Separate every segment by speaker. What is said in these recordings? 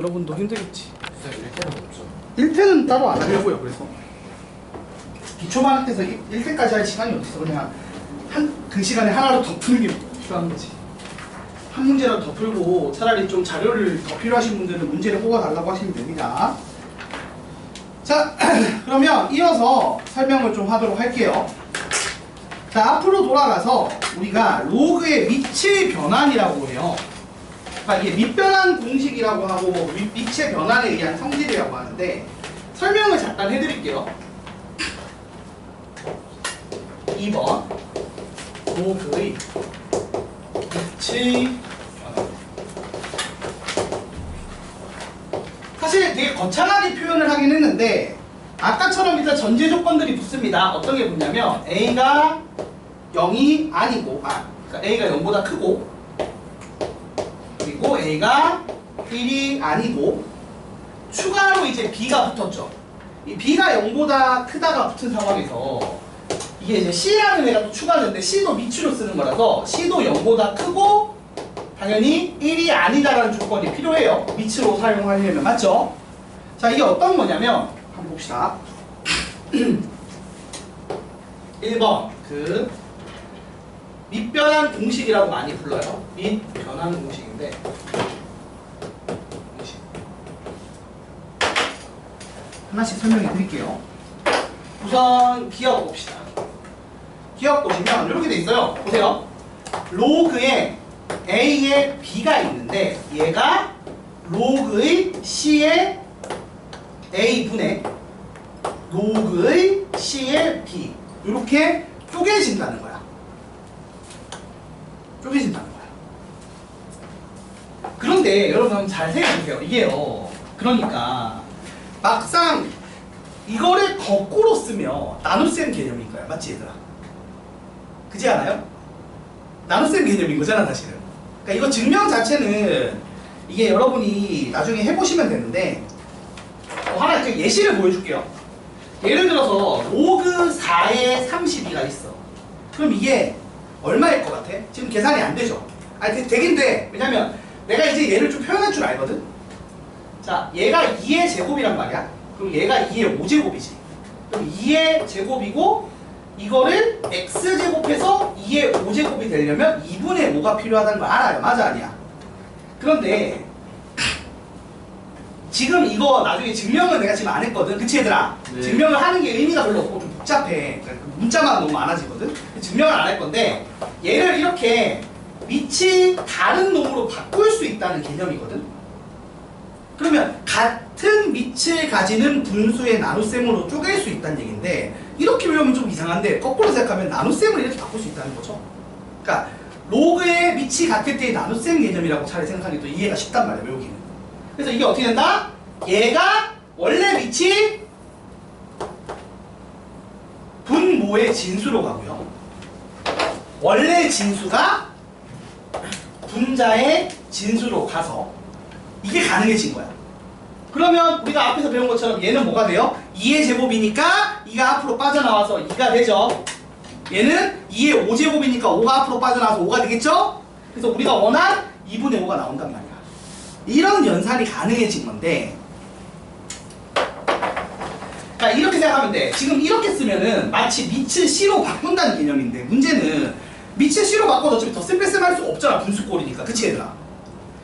Speaker 1: 여러분도 힘들겠지.
Speaker 2: 1태는 없죠.
Speaker 1: 1태는 따로 안 하려고요. 그래서 기초반학에서 1태까지 할 시간이 어딨어. 그냥 그 시간에 하나로 더 푸는 게 필요한 거지. 한 문제라도 더 풀고 차라리 좀 자료를 더 필요하신 분들은 문제를 뽑아달라고 하시면 됩니다. 자, 그러면 이어서 설명을 좀 하도록 할게요. 자, 앞으로 돌아가서 우리가 로그의 밑의 변환이라고 해요. 그러니까 이게 밑변환 공식이라고 하고 밑의 변환에 의한 성질이라고 하는데 설명을 잠깐 해드릴게요. 2번 로그의 밑의 변환. 사실 되게 거창하게 표현을 하긴 했는데 아까처럼 일단 전제 조건들이 붙습니다. 어떤 게 붙냐면 A가 0이 아니고 그러니까 A가 0보다 크고 그리고 A가 1이 아니고 추가로 이제 B가 붙었죠. 이 B가 0보다 크다가 붙은 상황에서 이게 이제 C라는 애가 또 추가되는데 C도 밑으로 쓰는 거라서 C도 0보다 크고 당연히 1이 아니다라는 조건이 필요해요. 밑으로 사용하려면. 맞죠? 자, 이게 어떤 거냐면 한번 봅시다. 1번 밑변환 공식이라고 많이 불러요. 밑변환 공식인데 하나씩 설명해 드릴게요. 우선 기억 봅시다. 기억 보시면 이렇게 돼 있어요. 보세요. 로그에 A에 B가 있는데 얘가 로그의 C에 A분의 로그의 C에 B 이렇게 쪼개진다는 거야. 쪼개진다는 거야. 그런데 여러분 한번 잘 생각해보세요. 이게요. 그러니까 막상 이거를 거꾸로 쓰면 나눗셈 개념인 거야. 맞지 얘들아? 그지 않아요? 나눗셈 개념인 거잖아 사실은. 그러니까 이거 증명 자체는 이게 여러분이 나중에 해보시면 되는데 하나 이렇게 예시를 보여줄게요. 예를 들어서 로그 4에 32가 있어. 그럼 이게 얼마일 것 같아? 지금 계산이 안 되죠? 아니 되긴 돼. 왜냐면 내가 이제 얘를 좀 표현할 줄 알거든? 자, 얘가 2의 제곱이란 말이야. 그럼 얘가 2의 5제곱이지. 그럼 2의 제곱이고 이거를 x제곱해서 2의 5제곱이 되려면 2분의 5가 필요하다는 걸 알아요. 맞아 아니야? 그런데 지금 이거 나중에 증명을 내가 지금 안 했거든. 그치 얘들아? 네. 증명을 하는 게 의미가 별로 없고 좀 복잡해. 그러니까 문자만 너무 많아지거든. 증명을 안 할 건데 얘를 이렇게 밑이 다른 놈으로 바꿀 수 있다는 개념이거든. 그러면 같은 밑을 가지는 분수의 나눗셈으로 쪼갤 수 있다는 얘기인데 이렇게 외우면 좀 이상한데 거꾸로 생각하면 나눗셈을 이렇게 바꿀 수 있다는 거죠. 그러니까 로그의 밑이 같을 때의 나눗셈 개념이라고 차라리 생각하기 또 이해가 쉽단 말이야 외우기는. 그래서 이게 어떻게 된다? 얘가 원래 밑이 분모의 진수로 가고요. 원래 진수가 분자의 진수로 가서 이게 가능해진 거야. 그러면 우리가 앞에서 배운 것처럼 얘는 뭐가 돼요? 2의 제곱이니까 2가 앞으로 빠져나와서 2가 되죠. 얘는 2의 5제곱이니까 5가 앞으로 빠져나와서 5가 되겠죠? 그래서 우리가 원한 2분의 5가 나온단 말이야. 이런 연산이 가능해진 건데 그러니까 이렇게 생각하면 돼. 지금 이렇게 쓰면은 마치 밑을 C로 바꾼다는 개념인데 문제는 밑을 C로 바꿔도 어차피 덧셈 뺄셈 할 수 없잖아. 분수꼴이니까. 그치 얘들아?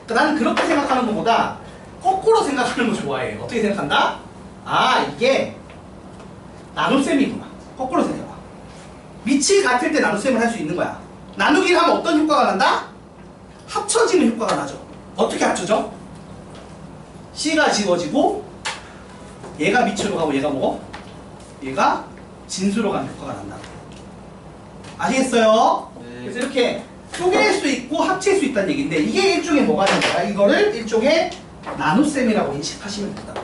Speaker 1: 그러니까 나는 그렇게 생각하는 것보다 거꾸로 생각하는 거 좋아해. 어떻게 생각한다? 아 이게 나눗셈이구나. 거꾸로 생각해봐. 밑이 같을 때 나눗셈을 할 수 있는 거야. 나누기를 하면 어떤 효과가 난다? 합쳐지는 효과가 나죠. 어떻게 합쳐져? C가 지워지고 얘가 밑으로 가고 얘가 뭐고? 얘가 진수로 가는 효과가 난다. 아시겠어요?
Speaker 2: 네.
Speaker 1: 그래서 이렇게 쪼갤 수 있고 합칠 수 있다는 얘기인데 이게 일종의 뭐가 되는 거야? 이거를 일종의 나눗셈이라고 인식하시면 된다.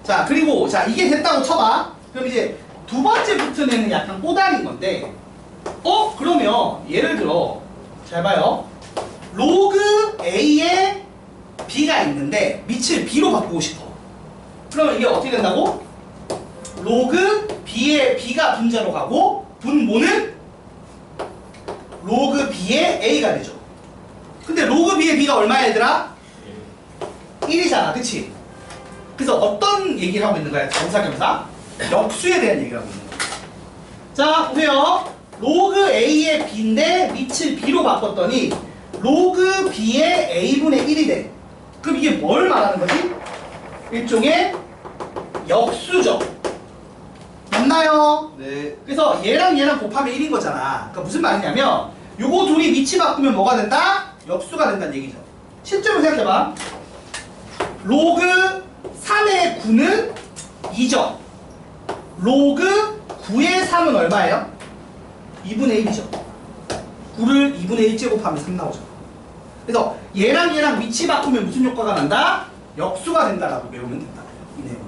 Speaker 1: 자, 그리고 자 이게 됐다고 쳐봐. 그럼 이제 두 번째 붙은 애는 약간 꼬다린 건데 그러면 예를 들어 잘 봐요. 로그 A에 B가 있는데 밑을 B로 바꾸고 싶어. 그러면 이게 어떻게 된다고? 로그 B에 B가 분자로 가고 분모는 로그 B의 A가 되죠. 근데 로그 b의 b가 얼마야 얘들아? 1이잖아, 그치? 그래서 어떤 얘기를 하고 있는 거야? 겸사겸사? 역수에 대한 얘기를 하고 있는 거야. 자, 보세요. 로그 a의 b인데 밑을 b로 바꿨더니 로그 b의 a분의 1이 돼. 그럼 이게 뭘 말하는 거지? 일종의 역수죠. 맞나요?
Speaker 2: 네.
Speaker 1: 그래서 얘랑 얘랑 곱하면 1인 거잖아. 그러니까 무슨 말이냐면 요거 둘이 위치 바꾸면 뭐가 된다? 역수가 된다는 얘기죠. 실제로 생각해봐. 로그 3의 9는 2죠. 로그 9의 3은 얼마예요? 2분의 1이죠. 9를 2분의 1 제곱하면 3 나오죠. 그래서 얘랑 얘랑 위치 바꾸면 무슨 효과가 난다? 역수가 된다라고 외우면 된다. 이 내용.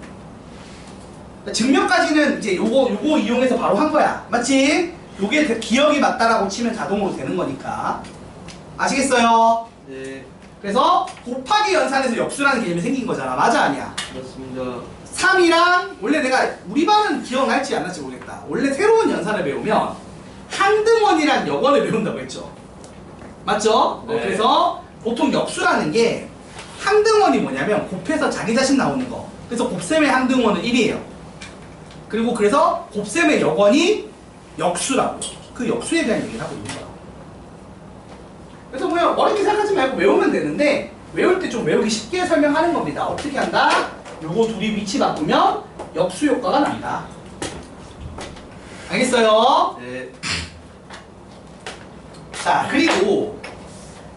Speaker 1: 증명까지는 이제 요거 이용해서 바로 한 거야. 맞지? 요게 기억이 맞다라고 치면 자동으로 되는 거니까. 아시겠어요?
Speaker 2: 네.
Speaker 1: 그래서 곱하기 연산에서 역수라는 개념이 생긴 거잖아. 맞아, 아니야?
Speaker 2: 그렇습니다.
Speaker 1: 3이랑 원래 내가 우리 반은 기억날지 안 날지 모르겠다. 원래 새로운 연산을 배우면 항등원이랑 역원을 배운다고 했죠. 맞죠?
Speaker 2: 네.
Speaker 1: 그래서 보통 역수라는 게 항등원이 뭐냐면 곱해서 자기 자신 나오는 거. 그래서 곱셈의 항등원은 1이에요. 그리고 그래서 곱셈의 역원이 역수라고. 그 역수에 대한 얘기를 하고 있는 거야. 그래서 그냥 어렵게 생각하지 말고 외우면 되는데 외울 때 좀 외우기 쉽게 설명하는 겁니다. 어떻게 한다? 요거 둘이 위치 바꾸면 역수 효과가 난다. 알겠어요?
Speaker 2: 네.
Speaker 1: 자, 그리고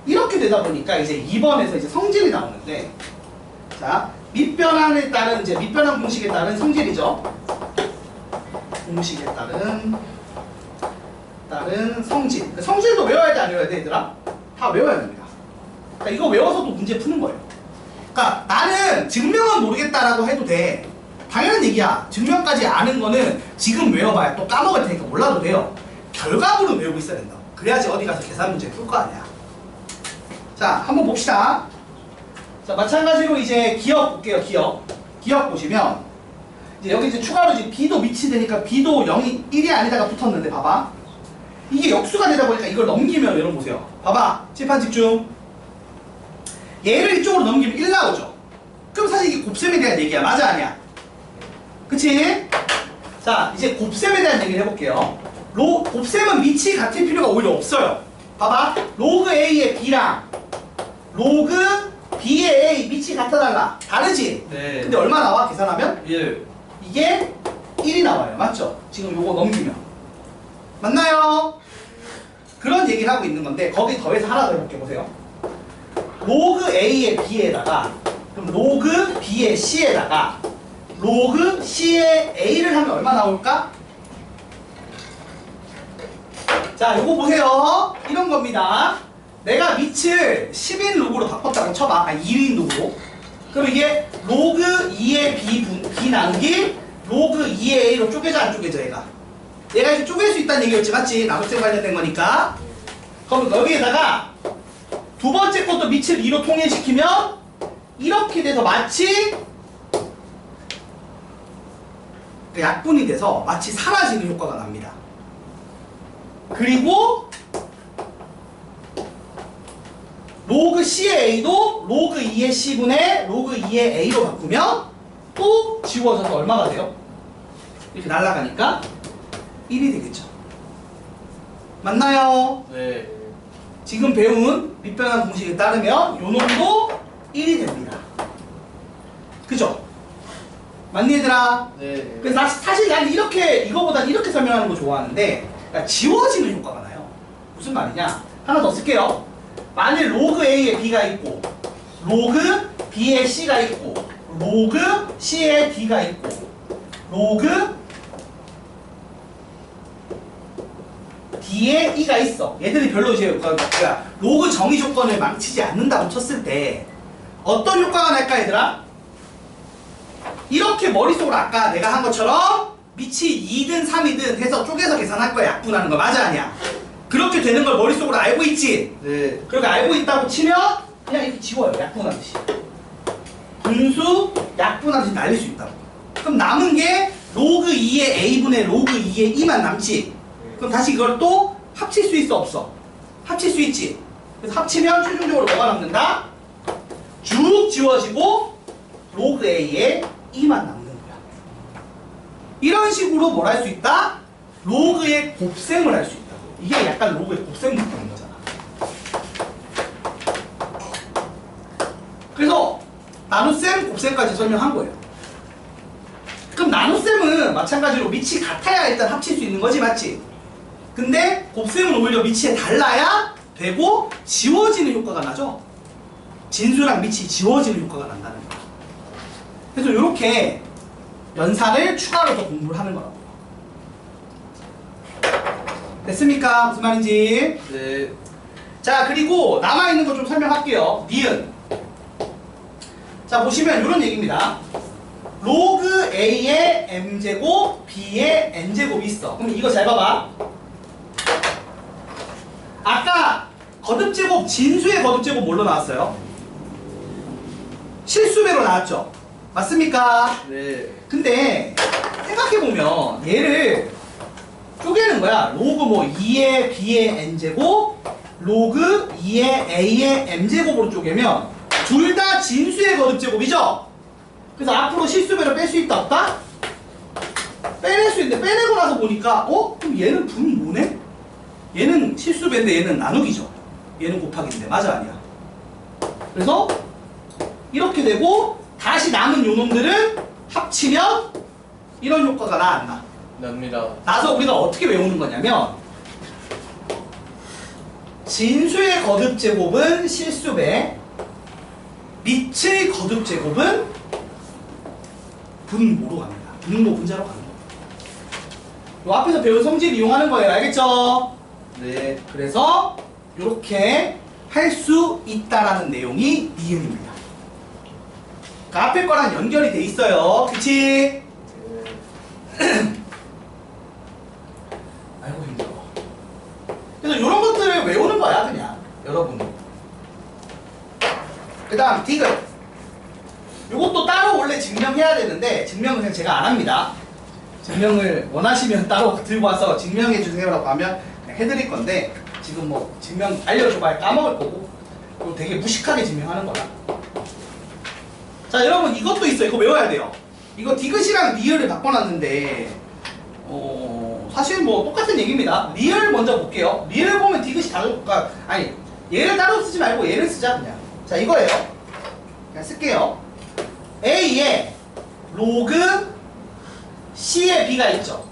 Speaker 1: 이렇게 되다 보니까 이제 2번에서 이제 성질이 나오는데, 자, 밑변환에 따른 이제 밑변환 공식에 따른 성질이죠. 공식에 따른 성질. 성질도 외워야 돼, 안 외워야 돼, 얘들아? 다 외워야 됩니다. 그러니까 이거 외워서도 문제 푸는 거예요. 그러니까 나는 증명은 모르겠다라고 해도 돼. 당연한 얘기야. 증명까지 아는 거는 지금 외워봐야 또 까먹을 테니까 몰라도 돼요. 결과물은 외우고 있어야 된다. 그래야지 어디 가서 계산 문제 풀 거 아니야. 자, 한번 봅시다. 자, 마찬가지로 이제 기억 볼게요. 기억 보시면 이제 여기 이제 추가로 이제 b도 밑이 되니까 b도 0이 1이 아니다가 붙었는데 봐봐. 이게 역수가 되다 보니까 이걸 넘기면 여러분 보세요. 봐봐. 칠판 집중. 얘를 이쪽으로 넘기면 1 나오죠. 그럼 사실 이게 곱셈에 대한 얘기야. 맞아, 아니야? 그치? 자, 이제 곱셈에 대한 얘기를 해볼게요. 곱셈은 밑이 같을 필요가 오히려 없어요. 봐봐. 로그 A의 B랑 로그 B의 A 밑이 같아달라. 다르지?
Speaker 2: 네.
Speaker 1: 근데 얼마 나와? 계산하면?
Speaker 2: 1.
Speaker 1: 이게 1이 나와요. 맞죠? 지금 요거 넘기면. 맞나요? 그런 얘기를 하고 있는 건데 거기 더해서 하나 더 해볼게. 보세요. 로그 A의 B에다가 그럼 로그 B의 C에다가 로그 C의 A를 하면 얼마 나올까? 자, 요거 보세요. 이런 겁니다. 내가 밑을 10인 로그로 바꿨다고 쳐봐. 1인 로그로. 그럼 이게 로그 2의 B 나누기 로그 2의 A로 쪼개져 안 쪼개져 얘가? 얘가 이렇게 쪼갤 수 있다는 얘기였지, 맞지? 나눗셈 관련된 거니까. 그럼 여기에다가 두 번째 것도 밑을 2로 통일시키면 이렇게 돼서 마치 약분이 돼서 마치 사라지는 효과가 납니다. 그리고 로그 C의 A도 로그 2의 C분의 로그 2의 A로 바꾸면 또 지워져서 얼마가 돼요? 이렇게 날아가니까 1이 되겠죠. 맞나요?
Speaker 2: 네.
Speaker 1: 지금 배운 밑변환 공식에 따르면 요 놈도 1이 됩니다. 그죠? 맞니 얘들아?
Speaker 2: 네.
Speaker 1: 그래서 사실 난 이거보단 이렇게 설명하는 거 좋아하는데 그러니까 지워지는 효과가 나요. 무슨 말이냐? 하나 더 쓸게요. 만일 로그 A에 B가 있고 로그 B에 C가 있고 로그 C에 D가 있고 로그 D에 E가 있어. 얘들이 별로 이제 그러니까 로그 정의 조건을 망치지 않는다고 쳤을 때 어떤 효과가 날까 얘들아? 이렇게 머릿속으로 아까 내가 한 것처럼 밑이 2든 3이든 해서 쪼개서 계산할 거야. 약분하는 거 맞아, 아니야? 그렇게 되는 걸 머릿속으로 알고 있지?
Speaker 2: 네.
Speaker 1: 그렇게 알고 있다고 치면 그냥 이렇게 지워요. 약분하듯이. 분수 약분하듯이 날릴 수 있다고. 그럼 남은 게 로그 2의 A분의 로그 2의 2만 남지. 그럼 다시 이걸 또 합칠 수 있어 없어? 합칠 수 있지. 그래서 합치면 최종적으로 뭐가 남는다? 쭉 지워지고 로그 A에 2만 남는 거야. 이런 식으로 뭘 할 수 있다? 로그의 곱셈을 할 수 있다. 이게 약간 로그의 곱셈 느낌인 거잖아. 그래서 나눗셈, 곱셈까지 설명한 거예요. 그럼 나눗셈은 마찬가지로 밑이 같아야 일단 합칠 수 있는 거지, 맞지? 근데 곱셈은 오히려 밑이 달라야 되고 지워지는 효과가 나죠? 진수랑 밑이 지워지는 효과가 난다는 거야. 그래서 이렇게 연산을 추가로 더 공부를 하는 거라고. 됐습니까? 무슨 말인지?
Speaker 2: 네.
Speaker 1: 자, 그리고 남아있는 거 좀 설명할게요. 니은. 자, 보시면 이런 얘기입니다. 로그 A의 M제곱, B의 N제곱이 있어. 그럼 이거 잘 봐봐. 아까 거듭제곱, 진수의 거듭제곱 뭘로 나왔어요? 실수배로 나왔죠? 맞습니까?
Speaker 2: 네.
Speaker 1: 근데 생각해보면 얘를 쪼개는 거야. 로그 뭐 2의 B의 N제곱, 로그 2의 A의 M제곱으로 쪼개면 둘 다 진수의 거듭제곱이죠? 그래서 앞으로 실수배를 뺄 수 있다 없다? 빼낼 수 있는데 빼내고 나서 보니까 그럼 얘는 분모네? 얘는 실수배인데 얘는 나누기죠. 얘는 곱하기인데 맞아 아니야? 그래서 이렇게 되고 다시 남은 요놈들은 합치면 이런 효과가 나 안 나?
Speaker 2: 납니다.
Speaker 1: 나서 우리가 어떻게 외우는 거냐면 진수의 거듭제곱은 실수배, 밑의 거듭제곱은 분모로 갑니다. 분모 분자로 가는 거예요. 요 앞에서 배운 성질 이용하는 거예요. 알겠죠?
Speaker 2: 네.
Speaker 1: 그래서 이렇게 할 수 있다라는 내용이 니은입니다. 그러니까 앞에 거랑 연결이 돼 있어요. 그치? 아이고 힘들어. 그래서 이런 것들을 외우는 거야 그냥 여러분. 그 다음 디귿. 이것도 따로 원래 증명해야 되는데 증명은 그냥 제가 안 합니다. 증명을 원하시면 따로 들고 와서 증명해 주세요라고 하면 해드릴 건데 지금 뭐 증명 알려줘봐야 까먹을 거고 그리고 되게 무식하게 증명하는 거라. 자 여러분 이것도 있어요. 이거 외워야 돼요. 이거 디귿이랑 리을을 바꿔놨는데 사실 뭐 똑같은 얘기입니다. 리을 먼저 볼게요. 리을 보면 디귿이 다를까? 아니 얘를 따로 쓰지 말고 얘를 쓰자 그냥. 자 이거예요. 그냥 쓸게요. A에 로그 C에 B가 있죠.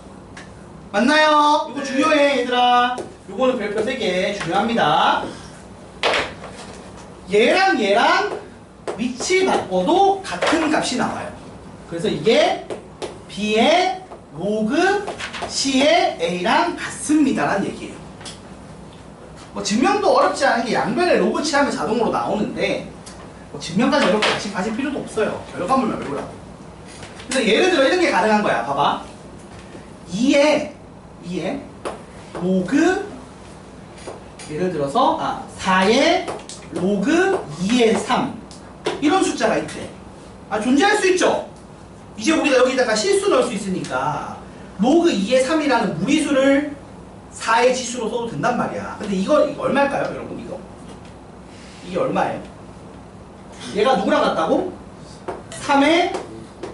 Speaker 1: 맞나요? 이거
Speaker 2: 네.
Speaker 1: 중요해 얘들아. 요거는 별표 3개 중요합니다. 얘랑 얘랑 위치 바꿔도 같은 값이 나와요. 그래서 이게 B의 로그 C의 A랑 같습니다라는 얘기예요. 뭐 증명도 어렵지 않은 게 양변에 로그 취하면 자동으로 나오는데 뭐 증명까지 이렇게 같이 가질 필요도 없어요. 결과물만 외우라고. 그래서 예를 들어 이런 게 가능한 거야. 봐봐. 2에 로그 예를 들어서 4에 로그 2의 3 이런 숫자가 있대. 존재할 수 있죠. 이제 우리가 여기다가 실수 넣을 수 있으니까 로그 2의 3이라는 무리수를 4의 지수로 써도 된단 말이야. 근데 이거 얼마일까요 여러분? 이게 얼마예요? 얘가 누구랑 같다고? 3의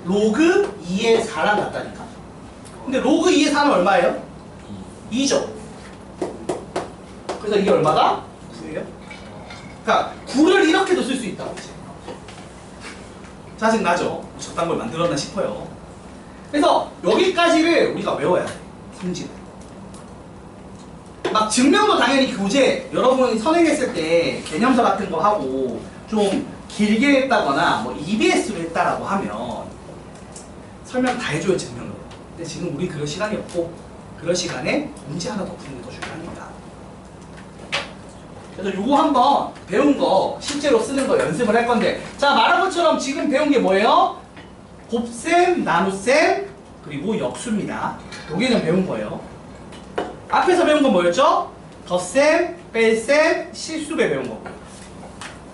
Speaker 1: 로그 2의 4랑 같다니까. 근데 로그 2의 4는 얼마예요? 2죠. 그래서 이게 얼마다? 9예요? 그러니까 9를 이렇게도 쓸 수 있다고. 짜증나죠? 저딴 걸 만들었나 싶어요. 그래서 여기까지를 우리가 외워야 돼. 성질을. 막 증명도 당연히 교재 여러분이 선행했을 때 개념서 같은 거 하고 좀 길게 했다거나 뭐 EBS로 했다라고 하면 설명 다 해줘요 증명으로. 근데 지금 우리 그럴 시간이 없고 그럴 시간에 문제 하나 더 푸는 게 더 중요합니다. 그래서 요거 한번 배운 거 실제로 쓰는 거 연습을 할 건데 자 말한 것처럼 지금 배운 게 뭐예요? 곱셈, 나눗셈, 그리고 역수입니다. 여기는 배운 거예요. 앞에서 배운 건 뭐였죠? 덧셈, 뺄셈, 실수배 배운 거고요.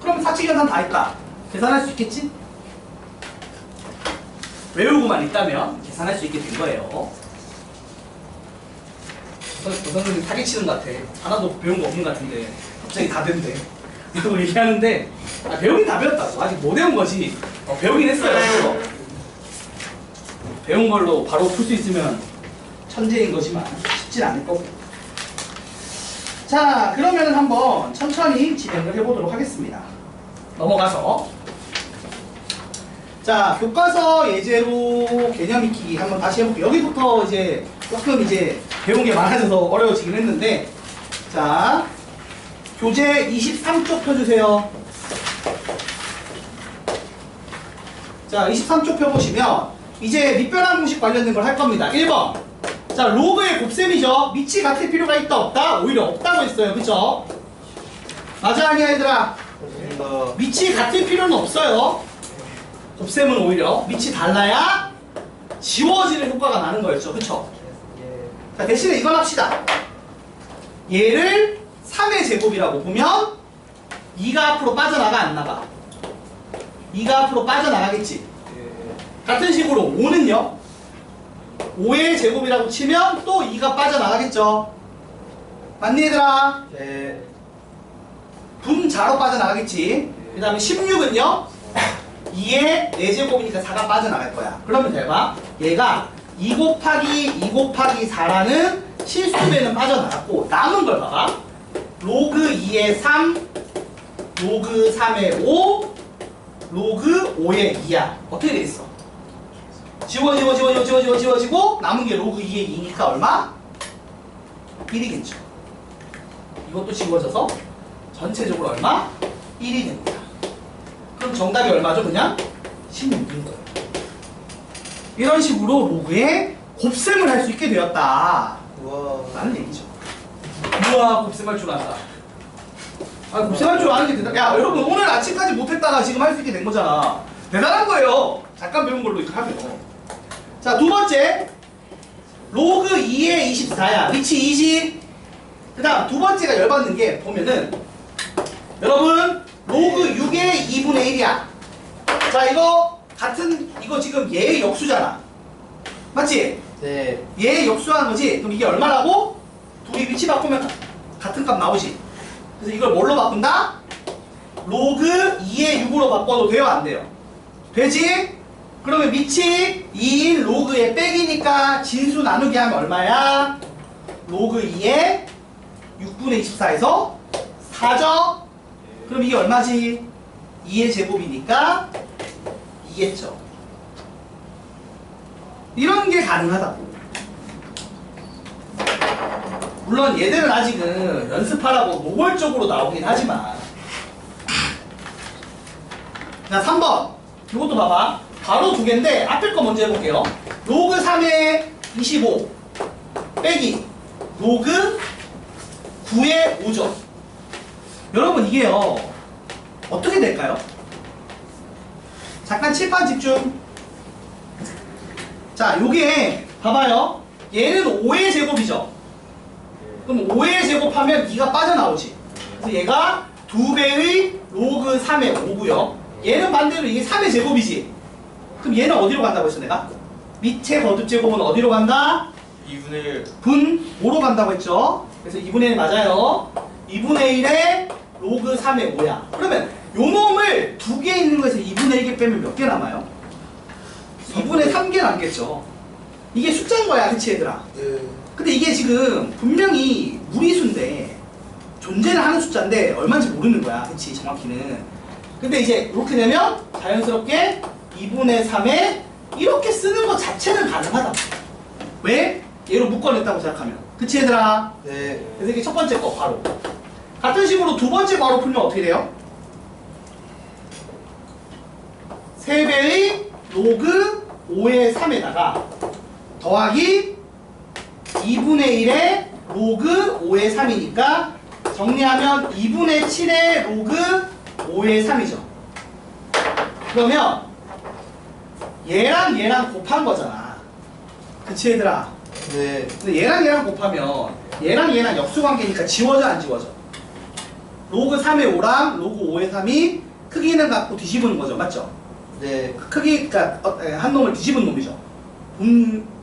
Speaker 1: 그럼 사칙 계산 다 했다. 계산할 수 있겠지? 외우고만 있다면 계산할 수 있게 된 거예요. 선생님 사기치는 것 같아. 하나도 배운 거 없는 것 같은데 갑자기 다 된대. 라고 얘기하는데 배우긴 다 배웠다고. 아직 못 외운 거지. 배우긴 했어요. 배운 걸로 바로 풀 수 있으면 천재인 거지만 쉽진 않을 거고. 자, 그러면 한번 천천히 진행을 해보도록 하겠습니다. 넘어가서 자, 교과서 예제로 개념 익히기 한번 다시 해볼게요. 여기부터 이제 조금 이제 배운 게 많아져서 어려워지긴 했는데, 자, 교재 23쪽 펴주세요. 자, 23쪽 펴보시면 이제 밑변환 공식 관련된 걸 할 겁니다. 1번. 자, 로그의 곱셈이죠. 밑이 같을 필요가 있다 없다? 오히려 없다고 했어요. 그쵸? 맞아 아니야 얘들아? 밑이 같을 필요는 없어요. 곱셈은 오히려 밑이 달라야 지워지는 효과가 나는 거였죠. 그쵸? 자, 대신에 이건 합시다. 얘를 3의 제곱이라고 보면 2가 앞으로 빠져나가 안 나가? 2가 앞으로 빠져나가겠지. 같은 식으로 5는요 5의 제곱이라고 치면 또 2가 빠져나가겠죠. 맞니 얘들아?
Speaker 2: 네.
Speaker 1: 분자로 빠져나가겠지. 그 다음에 16은요 2의 4제곱이니까 4가 빠져나갈 거야. 그러면 대봐, 얘가 2 곱하기 2 곱하기 4라는 실수배는 빠져나갔고 남은 걸 봐봐. 로그 2의 3, 로그 3의 5, 로그 5의 2야. 어떻게 돼 있어? 지워지고 남은 게 로그 2의 2니까 얼마? 1이겠죠. 이것도 지워져서 전체적으로 얼마? 1이 됩니다. 그럼 정답이 얼마죠? 그냥 16인 거예요. 이런 식으로 로그에 곱셈을 할 수 있게 되었다 라는 얘기죠. 우와, 곱셈할 줄 안다. 곱셈할 줄 아는 게 대단. 야, 여러분 오늘 아침까지 못했다가 지금 할 수 있게 된 거잖아. 대단한 거예요. 잠깐 배운 걸로 이렇게 하면. 자, 두 번째 로그 2의 24야. 밑이 20. 그 다음 두 번째가 열받는 게 보면은 여러분 로그 6의 2분의 1이야. 자, 이거 지금 얘의 역수잖아. 맞지?
Speaker 2: 네.
Speaker 1: 얘의 역수하는 거지. 그럼 이게 얼마라고? 둘이 위치 바꾸면 같은 값 나오지. 그래서 이걸 뭘로 바꾼다? 로그 2의 6으로 바꿔도 돼요? 안 돼요? 되지? 그러면 밑이 2인 로그의 백이니까 진수 나누기 하면 얼마야? 로그 2의 6분의 24에서 4죠? 그럼 이게 얼마지? 2의 제곱이니까 2겠죠. 이런 게 가능하다고. 물론 얘들은 아직은 연습하라고 노골적으로 나오긴 하지만. 자, 3번 이것도 봐봐. 바로 두 개인데 앞에 거 먼저 해볼게요. 로그 3의 25 빼기 로그 9의 5죠. 여러분 이게요 어떻게 될까요? 잠깐 칠판 집중. 자, 요게 봐봐요. 얘는 5의 제곱이죠. 그럼 5의 제곱하면 2가 빠져나오지. 그래서 얘가 2배의 로그 3의 5고요. 얘는 반대로 이게 3의 제곱이지. 그럼 얘는 어디로 간다고 했어 내가? 밑에 거듭 제곱은 어디로 간다?
Speaker 2: 2분의 1.
Speaker 1: 분 5로 간다고 했죠. 그래서 2분의 1 맞아요. 2분의 1에 로그 3의 5야. 그러면 요 놈을 두 개 있는 거에서 2분의 1개 빼면 몇 개 남아요? 2분의 3개 남겠죠. 이게 숫자인 거야, 그치 얘들아?
Speaker 2: 네.
Speaker 1: 근데 이게 지금 분명히 무리수인데 존재는 하는 숫자인데 얼마인지 모르는 거야, 그치 정확히는. 근데 이제 이렇게 되면 자연스럽게 2분의 3에 이렇게 쓰는 것 자체는 가능하다. 왜? 얘로 묶어냈다고 생각하면. 그치 얘들아?
Speaker 2: 네.
Speaker 1: 그래서 이게 첫 번째 거 바로. 같은 식으로 두 번째 바로 풀면 어떻게 돼요? 3배의 로그 5의 3에다가 더하기 2분의 1의 로그 5의 3이니까 정리하면 2분의 7의 로그 5의 3이죠. 그러면 얘랑 곱한 거잖아. 그치 얘들아?
Speaker 2: 네.
Speaker 1: 근데 얘랑 곱하면 얘랑 역수관계니까 지워져 안 지워져? 로그 3의 5랑 로그 5의 3이 크기는 갖고 뒤집은 거죠. 맞죠?
Speaker 2: 네.
Speaker 1: 크기가 한 놈을 뒤집은 놈이죠.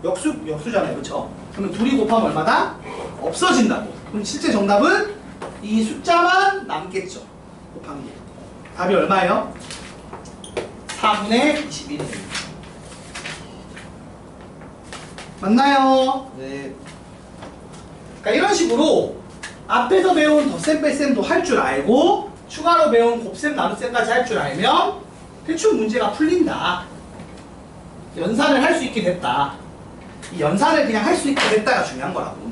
Speaker 1: 역수잖아요. 그쵸? 그러면 둘이 곱하면 얼마다? 없어진다고. 그럼 실제 정답은 이 숫자만 남겠죠. 곱하기 1. 답이 얼마예요? 4분의 21이에요. 맞나요?
Speaker 2: 네.
Speaker 1: 그러니까 이런 식으로 앞에서 배운 덧셈 뺄셈도 할 줄 알고 추가로 배운 곱셈 나눗셈까지 할 줄 알면 대충 문제가 풀린다. 연산을 할 수 있게 됐다. 이 연산을 그냥 할 수 있게 됐다가 중요한 거라고.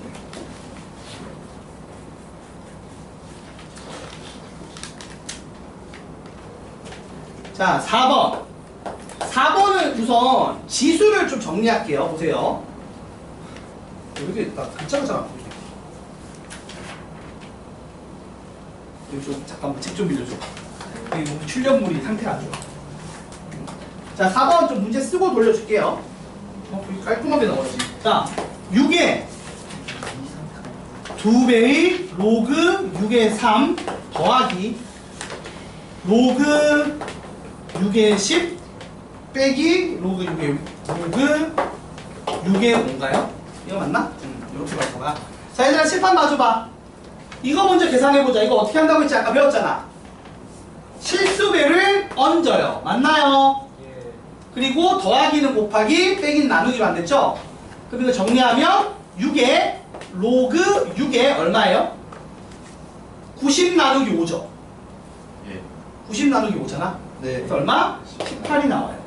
Speaker 1: 자, 4번. 4번은 우선 지수를 좀 정리할게요. 보세요. 여기 나 글자가 안 보이네. 여기 좀 잠깐만 책 좀 빌려줘. 여기 뭐 출력물이 상태가 안 좋아. 자, 4번 좀 문제 쓰고 돌려줄게요. 여기 깔끔하게 나오지. 자, 6에 2배의 로그 6의 3 더하기 로그 6의 10 빼기 로그 6의 로그 6의 뭔가요? 이거 맞나? 이렇게 갈 거야. 자, 얘들아 칠판 봐줘봐. 이거 먼저 계산해보자. 이거 어떻게 한다고 했지? 아까 배웠잖아. 실수배를 얹어요. 맞나요?
Speaker 3: 예.
Speaker 1: 그리고 더하기는 곱하기, 빼기는 나누기로 안 됐죠? 그럼 이거 정리하면 6에 로그 6에 얼마예요? 90 나누기 5죠?
Speaker 2: 예.
Speaker 1: 90 나누기 5잖아?
Speaker 2: 네.
Speaker 1: 그래서 얼마? 18이 나와요.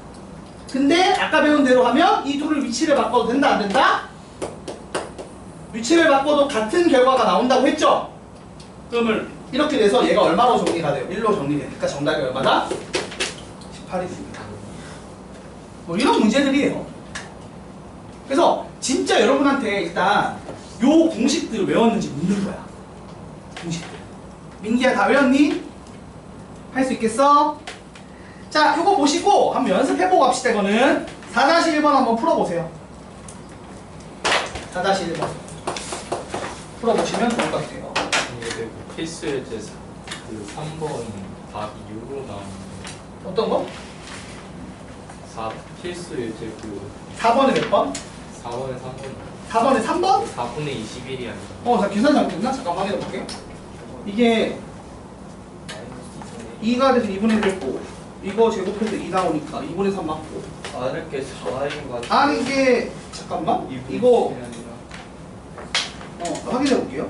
Speaker 1: 근데 아까 배운 대로 하면 이 둘을 위치를 바꿔도 된다 안 된다? 위치를 바꿔도 같은 결과가 나온다고 했죠? 그러면 이렇게 돼서 얘가 얼마로 정리가 돼요? 1로 정리되니까 정답이 얼마다? 18이 됩니다. 뭐 이런 문제들이에요. 그래서 진짜 여러분한테 일단 요 공식들을 외웠는지 묻는 거야. 공식들. 민기야 다 외웠니? 할 수 있겠어? 자, 요거 보시고 한번 연습해보고 갑시다. 이거는 4-1번 한번 풀어보세요. 4-1번 풀어보시면 좋을 것 같아요.
Speaker 3: 이게 필수 예제 그 3번 답이 6으로 나오는데
Speaker 1: 어떤 거?
Speaker 3: 필수 예제 그
Speaker 1: 4번에 몇 번?
Speaker 3: 4번에 3번
Speaker 1: 4번에 3번?
Speaker 3: 4분의 21이 아니라
Speaker 1: 나 계산 잘못했나? 잠깐 확인해볼게. 이게 2가 돼서 2분의 1 됐고 이거 제곱해서 2 나오니까 2분의 3 맞고
Speaker 2: 이렇게 4인인 것 같아요.
Speaker 1: 아니 이게 잠깐만 이거 확인해볼게요.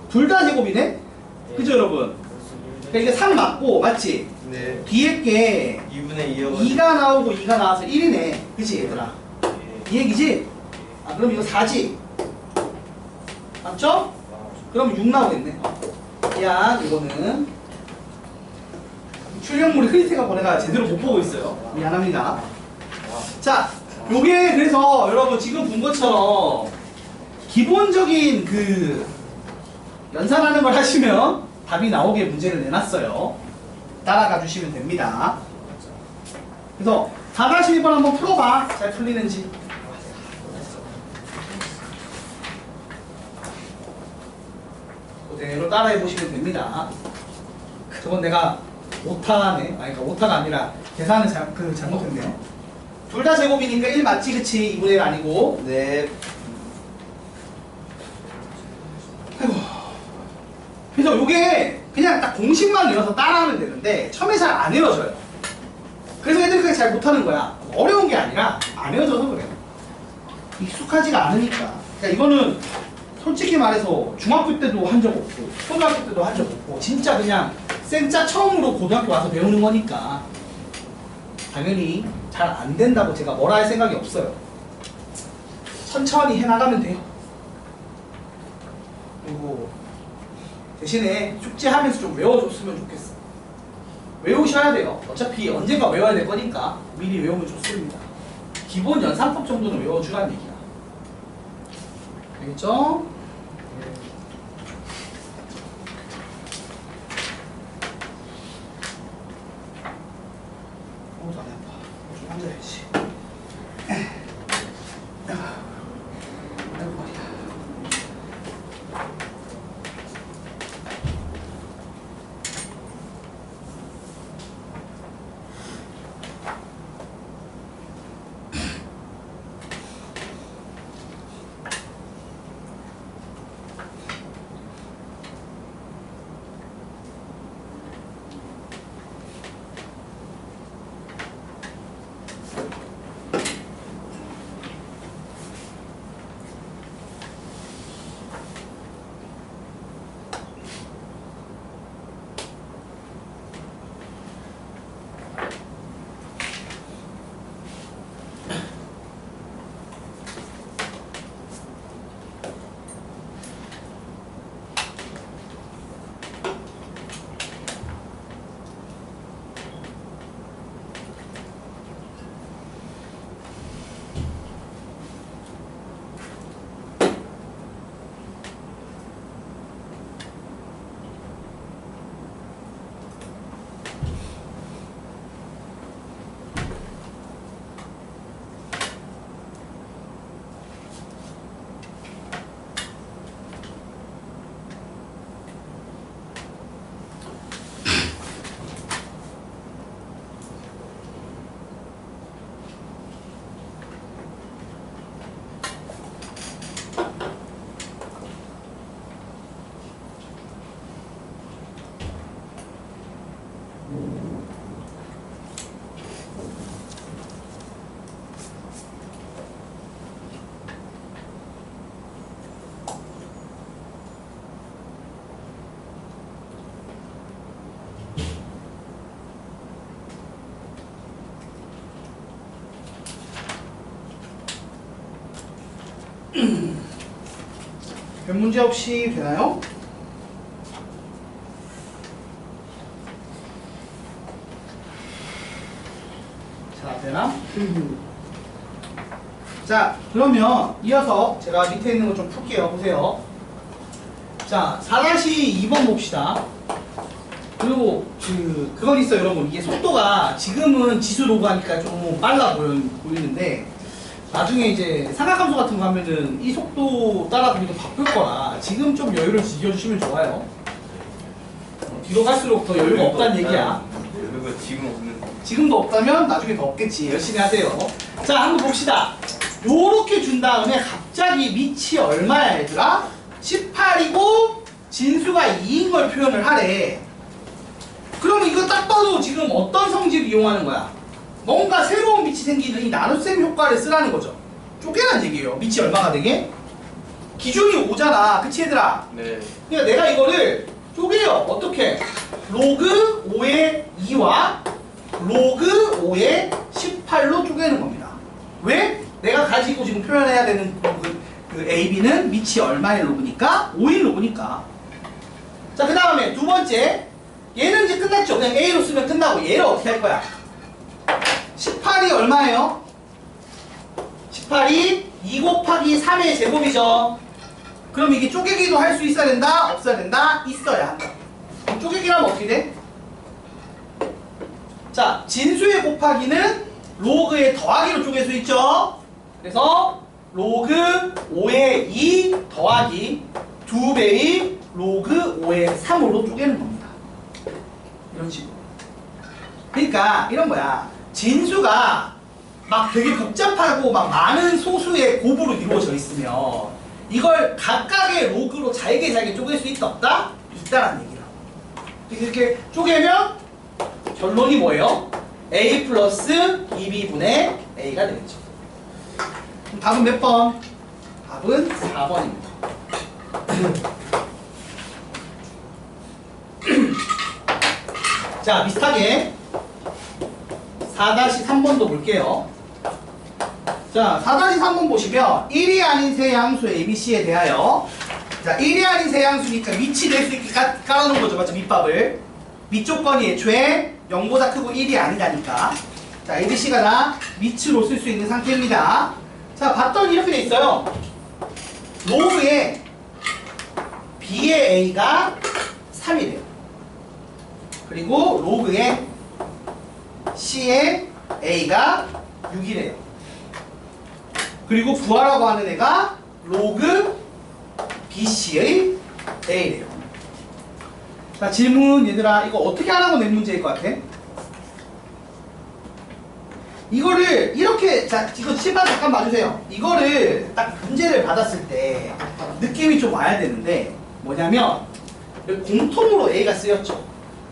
Speaker 1: 둘 다 제곱이네? 그죠 여러분? 그러니까 이게 3 맞고 맞지?
Speaker 2: 네.
Speaker 1: 뒤에 게
Speaker 2: 2분의 2여가지고.
Speaker 1: 2가 나오고 2가 나와서 1이네. 그치 얘들아? 이 얘기지? 그럼 이거 4지? 맞죠? 그럼 6 나오겠네. 야, 이거는 출력물이 흐릿해가 보내가 제대로 못 보고 있어요. 미안합니다. 자, 요게 그래서 여러분 지금 본 것처럼 기본적인 그 연산하는 걸 하시면 답이 나오게 문제를 내놨어요. 따라가 주시면 됩니다. 그래서 4-1번 한번 풀어봐. 잘 풀리는지. 그대로 따라해 보시면 됩니다. 저건 내가 오타네. 그러니까 오타가 아니라 계산을 잘못했네요. 둘 다 제곱이니까 1 맞지, 그치? 2분의 1 아니고.
Speaker 2: 네.
Speaker 1: 아이고. 그래서 요게 그냥 딱 공식만 외워서 따라하면 되는데 처음에 잘 안 외워져요. 그래서 애들이 그게 잘 못하는 거야. 어려운 게 아니라 안 외워져서 그래요. 익숙하지가 않으니까. 그러니까 이거는 솔직히 말해서 중학교 때도 한 적 없고 초등학교 때도 한 적 없고 진짜 그냥 생짜 처음으로 고등학교 와서 배우는 거니까 당연히 잘 안 된다고 제가 뭐라 할 생각이 없어요. 천천히 해나가면 돼요. 그리고 대신에 숙제하면서 좀 외워줬으면 좋겠어. 외우셔야 돼요. 어차피 언젠가 외워야 될 거니까 미리 외우면 좋습니다. 기본 연산법 정도는 외워주라는 얘기야. 알겠죠? 안 아파. 좀 앉아야지. 아이고 머리야. 별 문제 없이 되나요? 자, 되나? 자, 그러면 이어서 제가 밑에 있는 거 좀 풀게요. 보세요. 자, 4-2번 봅시다. 그리고 그건 있어요, 여러분. 이게 속도가 지금은 지수 로그 하니까 좀 빨라 보이는데 나중에 이제 삼각함수 같은 거 하면은 이 속도 따라 우리도 바꿀 거라 지금 좀 여유를 즐겨주시면 좋아요. 뒤로 갈수록 더 여유가 없다는 얘기야.
Speaker 2: 여유가 지금 없는.
Speaker 1: 지금도 없다면 나중에 더 없겠지. 열심히 하세요. 자, 한번 봅시다. 요렇게 준 다음에 갑자기 밑이 얼마야 얘들아? 18이고 진수가 2인 걸 표현을 하래. 그러면 이거 딱 봐도 지금 어떤 성질을 이용하는 거야? 뭔가 새로운 밑이 생기는 이 나눗셈 효과를 쓰라는 거죠. 쪼개란 얘기예요. 밑이 얼마가 되게? 기준이 5잖아. 그치 얘들아?
Speaker 2: 네.
Speaker 1: 그러니까 내가 이거를 쪼개요. 어떻게? 로그 5의 2와 로그 5의 18로 쪼개는 겁니다. 왜? 내가 가지고 지금 표현해야 되는 그 AB는 밑이 얼마의 로그니까? 5인 로그니까. 자, 그 다음에 두 번째. 얘는 이제 끝났죠. 그냥 A로 쓰면 끝나고 얘를 어떻게 할 거야? 18이 얼마예요? 18이 2 곱하기 3의 제곱이죠. 그럼 이게 쪼개기도 할 수 있어야 된다? 없어야 된다? 있어야 한다. 쪼개기라면 어떻게 돼? 자, 진수의 곱하기는 로그의 더하기로 쪼갤 수 있죠. 그래서 로그 5의 2 더하기 2배의 로그 5의 3으로 쪼개는 겁니다. 이런 식으로. 그러니까 이런 거야. 진수가 막 되게 복잡하고 막 많은 소수의 곱으로 이루어져 있으면 이걸 각각의 로그로 잘게 쪼갤 수 있다 없다? 있다라는 얘기라고. 이렇게 쪼개면 결론이 뭐예요? A 플러스 2B분의 A가 되겠죠. 그럼 답은 몇 번? 답은 4번입니다. 자, 비슷하게 4-3번도 볼게요. 자, 4-3번 보시면 1이 아닌 세 양수 ABC에 대하여, 자, 1이 아닌 세 양수니까 밑이 될 수 있게 깔아놓은 거죠. 맞죠? 밑밥을. 밑조건이 애초에 0보다 크고 1이 아니다니까. 자, ABC가 다 밑으로 쓸 수 있는 상태입니다. 자, 봤더니 이렇게 돼 있어요. 로그에 B의 A가 3이래요. 그리고 로그에 C의 A가 6이래요. 그리고 구하라고 하는 애가 로그 BC의 A래요. 자, 질문 얘들아, 이거 어떻게 하라고 낸 문제일 것 같아? 이거를 이렇게, 자, 이거 칠판 잠깐 봐주세요. 이거를 딱 문제를 받았을 때 느낌이 좀 와야 되는데 뭐냐면 공통으로 A가 쓰였죠.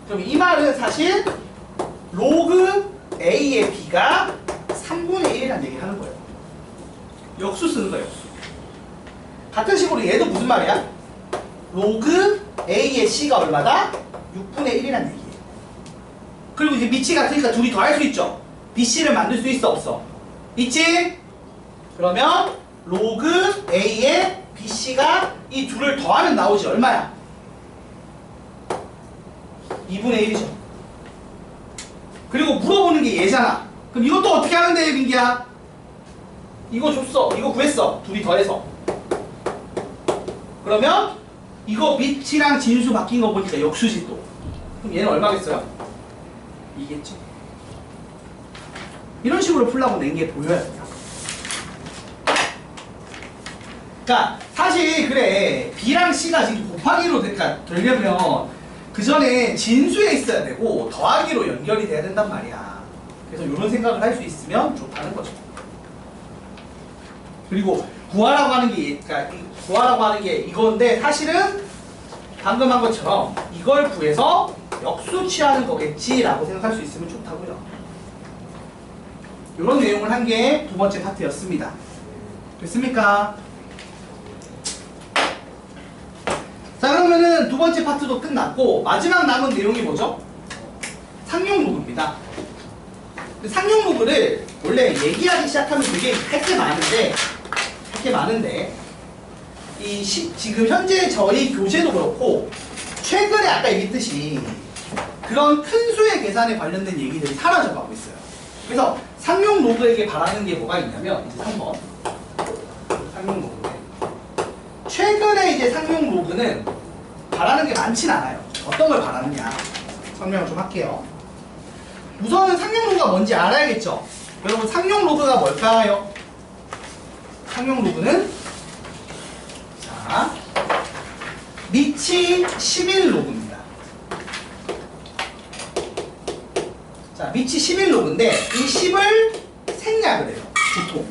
Speaker 1: 그럼 이 말은 사실 로그 A의 B가 3분의 1이라는 얘기를 하는 거예요. 역수 쓰는 거예요. 역수. 같은 식으로 얘도 무슨 말이야? 로그 A의 C가 얼마다? 6분의 1이라는 얘기예요. 그리고 이제 밑이 같으니까 둘이 더할 수 있죠. BC를 만들 수 있어 없어? 있지? 그러면 로그 A의 BC가 이 둘을 더하면 나오지. 얼마야? 2분의 1이죠. 그리고 물어보는 게 얘잖아. 그럼 이것도 어떻게 하는데, 민기야? 이거 줬어. 이거 구했어. 둘이 더해서. 그러면 이거 밑이랑 진수 바뀐 거 보니까 역수지 또. 그럼 얘는 얼마겠어요? 이겠죠. 이런 식으로 풀라고 낸 게 보여야 돼요. 그러니까 사실 그래, B랑 C가 지금 곱하기로 되려면 그 전에 진수에 있어야 되고 더하기로 연결이 돼야 된단 말이야. 그래서 이런 생각을 할 수 있으면 좋다는 거죠. 그리고 구하라고 하는 게, 그러니까 구하라고 하는 게 이건데 사실은 방금 한 것처럼 이걸 구해서 역수 취하는 거겠지라고 생각할 수 있으면 좋다고요. 이런 내용을 한 게 두 번째 파트였습니다. 됐습니까? 자, 그러면은 두 번째 파트도 끝났고 마지막 남은 내용이 뭐죠? 상용 로그입니다. 상용 로그를 원래 얘기하기 시작하면 되게 할 게 많은데 지금 현재 저희 교재도 그렇고 최근에 아까 얘기했듯이 그런 큰 수의 계산에 관련된 얘기들이 사라져가고 있어요. 그래서 상용 로그에게 바라는 게 뭐가 있냐면 이제 3번 상용 로그에 최근에 이제 상용 로그는 바라는 게 많진 않아요. 어떤 걸 바라느냐 설명을 좀 할게요. 우선은 상용 로그가 뭔지 알아야겠죠. 여러분 상용 로그가 뭘까요? 상용 로그는 자 미치 11 로그입니다. 자 미치 11 로그인데 이 10을 생략을 해요. 보통.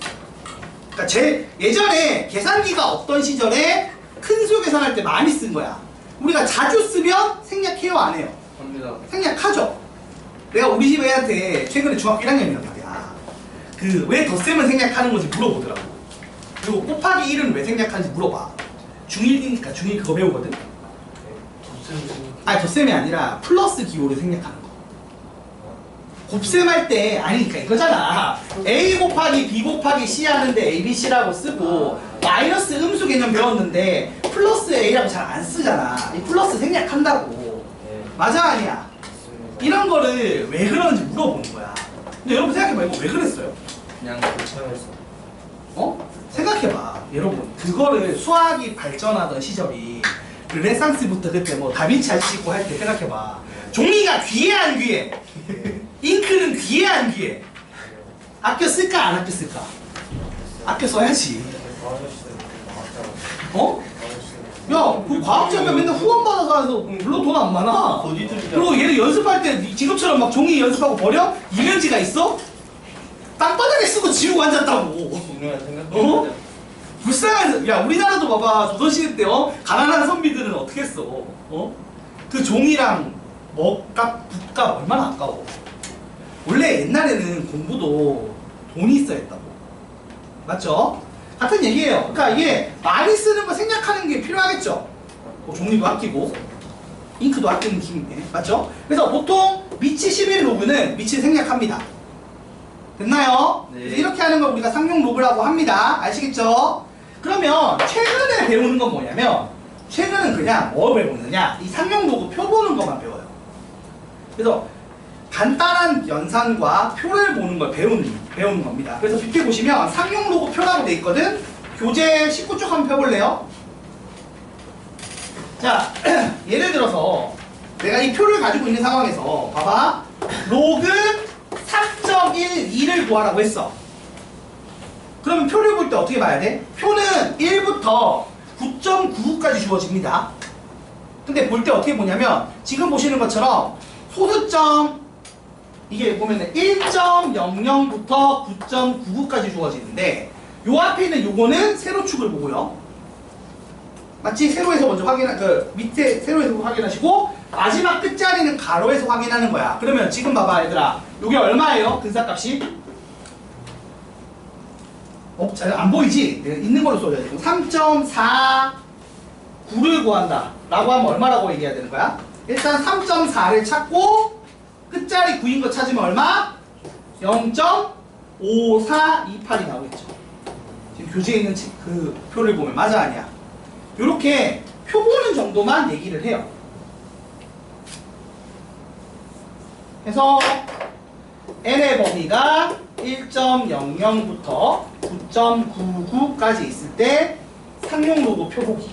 Speaker 1: 그러니까 예전에 계산기가 없던 시절에 큰 수 계산할 때 많이 쓴 거야. 우리가 자주 쓰면 생략해요 안 해요?
Speaker 2: 합니다.
Speaker 1: 생략하죠. 내가 우리 집 애한테 최근에 중학교 1학년이었는데 그 왜 덧셈을 생략하는 건지 물어보더라고. 그리고 곱하기 1은 왜 생략하는지 물어봐. 중1이니까 중1 그거 배우거든. 아니 덧셈이 아니라 플러스 기호를 생략하는 거. 곱셈할 때 아니니까 이거잖아. A 곱하기 B 곱하기 C 하는데 A, B, C라고 쓰고 마이너스 음수 개념 배웠는데 플러스 A라고 잘 안 쓰잖아. 이 플러스 생략한다고. 맞아 아니야? 이런 거를 왜 그러는지 물어보는 거야. 근데 여러분 생각해봐. 이거 왜 그랬어요?
Speaker 2: 그냥 고쳐서.
Speaker 1: 어? 생각해봐. 여러분 그거를 수학이 발전하던 시절이 르네상스부터 그때 뭐 다빈치 아시고 할 때 생각해봐. 종이가 귀해 안 귀해? 잉크는 귀해 안 귀해? 아껴 쓸까 안 아껴 쓸까? 아껴 써야지. 어? 야, 그 과학자가 맨날 후원 받아가서 물론 돈 안 많아. 그리고 얘를 연습할 때 지금처럼 막 종이 연습하고 버려? 이면지가 있어? 땅바닥에 쓰고 지우고 앉았다고. 어? 불쌍한, 야, 우리나라도 봐봐. 조선시대 때, 가난한 선비들은 어떻게 했어? 그 종이랑 먹값, 붓값 얼마나 아까워. 원래 옛날에는 공부도 돈이 있어야 했다고. 맞죠? 같은 얘기예요. 그러니까 이게 많이 쓰는 거 생략하는 게 필요하겠죠. 종이도 아끼고, 잉크도 아끼는 기분에. 맞죠? 그래서 보통 미치 11 로그는 미치를 생략합니다. 됐나요?
Speaker 2: 네.
Speaker 1: 이렇게 하는 걸 우리가 상용 로그라고 합니다. 아시겠죠? 그러면 최근에 배우는 건 뭐냐면 최근은 그냥 뭘 배우느냐? 이 상용 로그 표 보는 것만 배워요. 그래서 간단한 연산과 표를 보는 걸 배우는 겁니다. 그래서 밑에 보시면 상용 로그 표라고 돼 있거든? 교재 19쪽 한번 펴볼래요? 자, 예를 들어서 내가 이 표를 가지고 있는 상황에서 봐봐. 로그 3.12를 구하라고 했어. 그러면 표를 볼 때 어떻게 봐야 돼? 표는 1부터 9.99까지 주어집니다. 근데 볼 때 어떻게 보냐면 지금 보시는 것처럼 소수점 이게 보면은 1.00부터 9.99까지 주어지는데 요 앞에 있는 요거는 세로축을 보고요. 맞지? 세로에서 먼저 밑에 세로에서 확인하시고 마지막 끝자리는 가로에서 확인하는 거야. 그러면 지금 봐봐 얘들아. 요게 얼마예요? 근사값이? 잘 안 보이지? 내가 있는 걸로 써야 돼. 3.49를 구한다 라고 하면 얼마라고 얘기해야 되는 거야? 일단 3.4를 찾고 끝자리 9인 거 찾으면 얼마? 0.5428이 나오겠죠. 지금 교재에 있는 그 표를 보면 맞아 아니야? 요렇게 표 보는 정도만 얘기를 해요. 그래서 n의 범위가 1.00부터 9.99까지 있을 때 상용 로그 표 보기.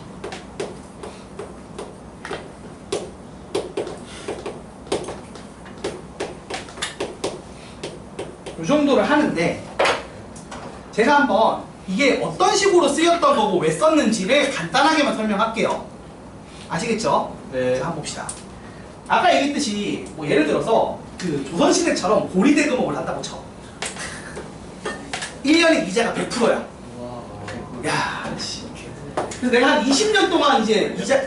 Speaker 1: 이 정도를 하는데 제가 한번 이게 어떤 식으로 쓰였던 거고 왜 썼는지를 간단하게만 설명할게요. 아시겠죠?
Speaker 2: 네.
Speaker 1: 자, 한번 봅시다. 아까 얘기했듯이 뭐 예를 들어서 그 조선시대처럼 고리대금업을 한다고 쳐. 1년에 이자가 100%야. 야, 씨. 그래서 내가 한 20년 동안 이제 이자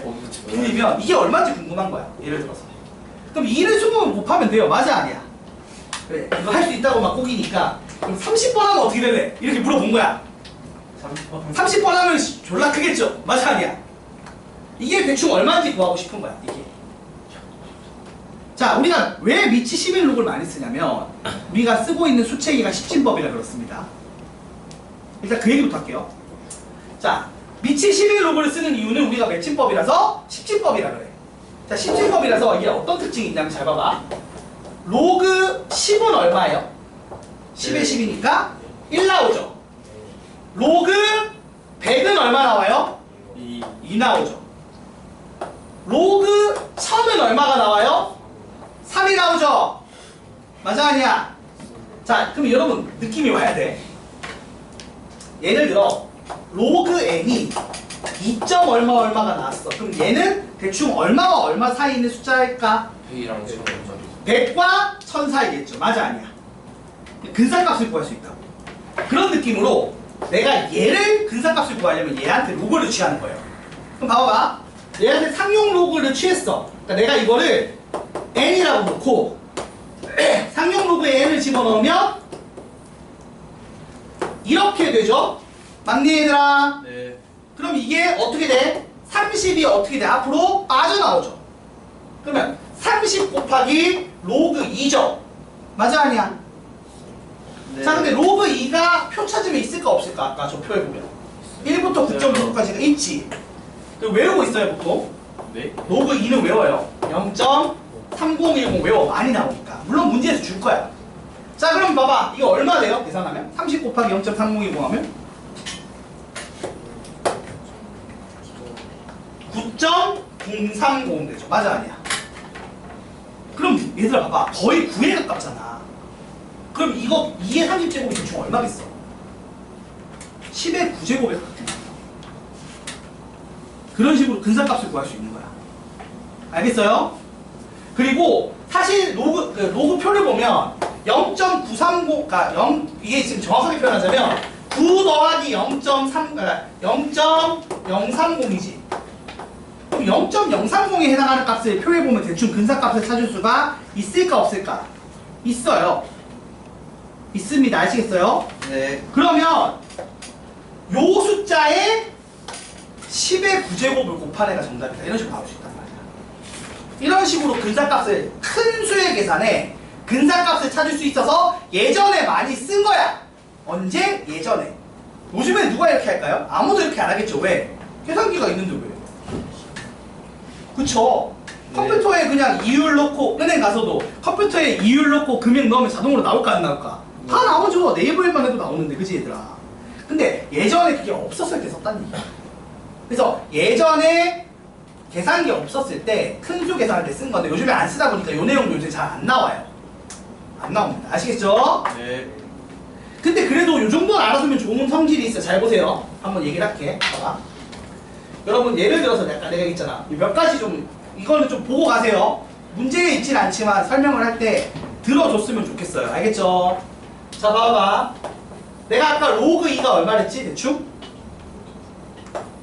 Speaker 1: 빌리면 이게 얼마인지 궁금한 거야. 예를 들어서. 그럼 2를 20번 곱하면 돼요. 맞아 아니야? 그래 이거 할 수 있다고 막 꼬기니까 그럼 30번 하면 어떻게 될래? 이렇게 물어본 거야.
Speaker 2: 30번.
Speaker 1: 30번 하면 졸라 크겠죠? 맞아 아니야? 이게 대충 얼마인지 구하고 싶은 거야 이게. 자 우리가 왜 미치 11록을 많이 쓰냐면 우리가 쓰고 있는 수체계가 십진법이라 그렇습니다. 일단 그 얘기부터 할게요. 자 미치 11록을 쓰는 이유는 우리가 몇 진법이라서 십진법이라 그래. 자 십진법이라서 이게 어떤 특징이 있냐면 잘 봐봐. 로그 10은 얼마예요? 10에 10이니까 1 나오죠. 로그 100은 얼마 나와요? 2 나오죠. 로그 1000은 얼마가 나와요? 3이 나오죠. 맞아 아니야? 자 그럼 여러분 느낌이 와야 돼. 예를 들어 로그 n이 2. 얼마가 나왔어. 그럼 얘는 대충 얼마와 얼마 사이에 있는 숫자일까?
Speaker 3: 100이랑 1000
Speaker 1: 100과 1000 사이겠죠. 맞아 아니야? 근사값을 구할 수 있다고. 그런 느낌으로 내가 얘를 근사값을 구하려면 얘한테 로그를 취하는 거예요. 그럼 봐봐. 얘한테 상용 로그를 취했어. 그러니까 내가 이거를 n이라고 놓고 상용 로그에 n을 집어넣으면 이렇게 되죠. 맞니 얘들아?
Speaker 2: 네.
Speaker 1: 그럼 이게 어떻게 돼? 30이 어떻게 돼? 앞으로 빠져나오죠. 그러면 30 곱하기 로그 2죠. 맞아 아니야?
Speaker 2: 네.
Speaker 1: 자 근데 로그 2가 표 찾으면 있을까 없을까? 아까 저 표에 보면 1부터 9.6까지가 있지. 그리고 외우고 있어요 보통.
Speaker 2: 네.
Speaker 1: 로그 2는 외워요. 0.3010 외워. 많이 나오니까. 물론 문제에서 줄 거야. 자 그럼 봐봐. 이거 얼마 돼요? 계산하면? 30 곱하기 0.3010 하면 9.030 되죠. 맞아 아니야? 그럼 얘들아 봐봐. 거의 9에 가깝잖아. 그럼 이거 2의 30제곱이 대충 얼마겠어? 10의 9제곱에 가깝게. 그런 식으로 근사값을 구할 수 있는 거야. 알겠어요? 그리고 사실 로그 표를 보면 0.930, 그러니까 이게 지금 정확하게 표현하자면 9 더하기 0.3, 그러니까 0.030이지. 그럼 0.030에 해당하는 값을 표에 보면 대충 근사값을 찾을 수가 있을까 없을까? 있어요. 있습니다. 아시겠어요?
Speaker 2: 네.
Speaker 1: 그러면 요 숫자에 10의 9제곱을 곱한 애가 정답이다. 이런 식으로 나올 수 있단 말이야. 이런 식으로 근사값을 큰 수의 계산에 근사값을 찾을 수 있어서 예전에 많이 쓴 거야. 언제? 예전에. 요즘엔 누가 이렇게 할까요? 아무도 이렇게 안 하겠죠. 왜? 계산기가 있는데 왜? 그쵸?
Speaker 2: 네.
Speaker 1: 컴퓨터에 그냥 이율 넣고 은행 가서도 컴퓨터에 이율 넣고 금액 넣으면 자동으로 나올까 안 나올까? 다 나오죠. 네이버에만 해도 나오는데 그치 얘들아? 근데 예전에 그게 없었을 때 썼다는 얘기야. 그래서 예전에 계산기 없었을 때 큰 수 계산할 때 쓴 건데 요즘에 안 쓰다 보니까 요 내용도 요새 잘 안 나와요. 안 나옵니다. 아시겠죠?
Speaker 2: 네.
Speaker 1: 근데 그래도 요 정도는 알아두면 좋은 성질이 있어. 잘 보세요. 한번 얘기를 할게. 봐봐. 여러분 예를 들어서 아까 내가 있잖아. 몇 가지 좀 이거는 좀 보고 가세요. 문제에 있진 않지만 설명을 할 때 들어줬으면 좋겠어요. 알겠죠? 자 봐봐. 내가 아까 로그 2가 얼마랬지? 대충?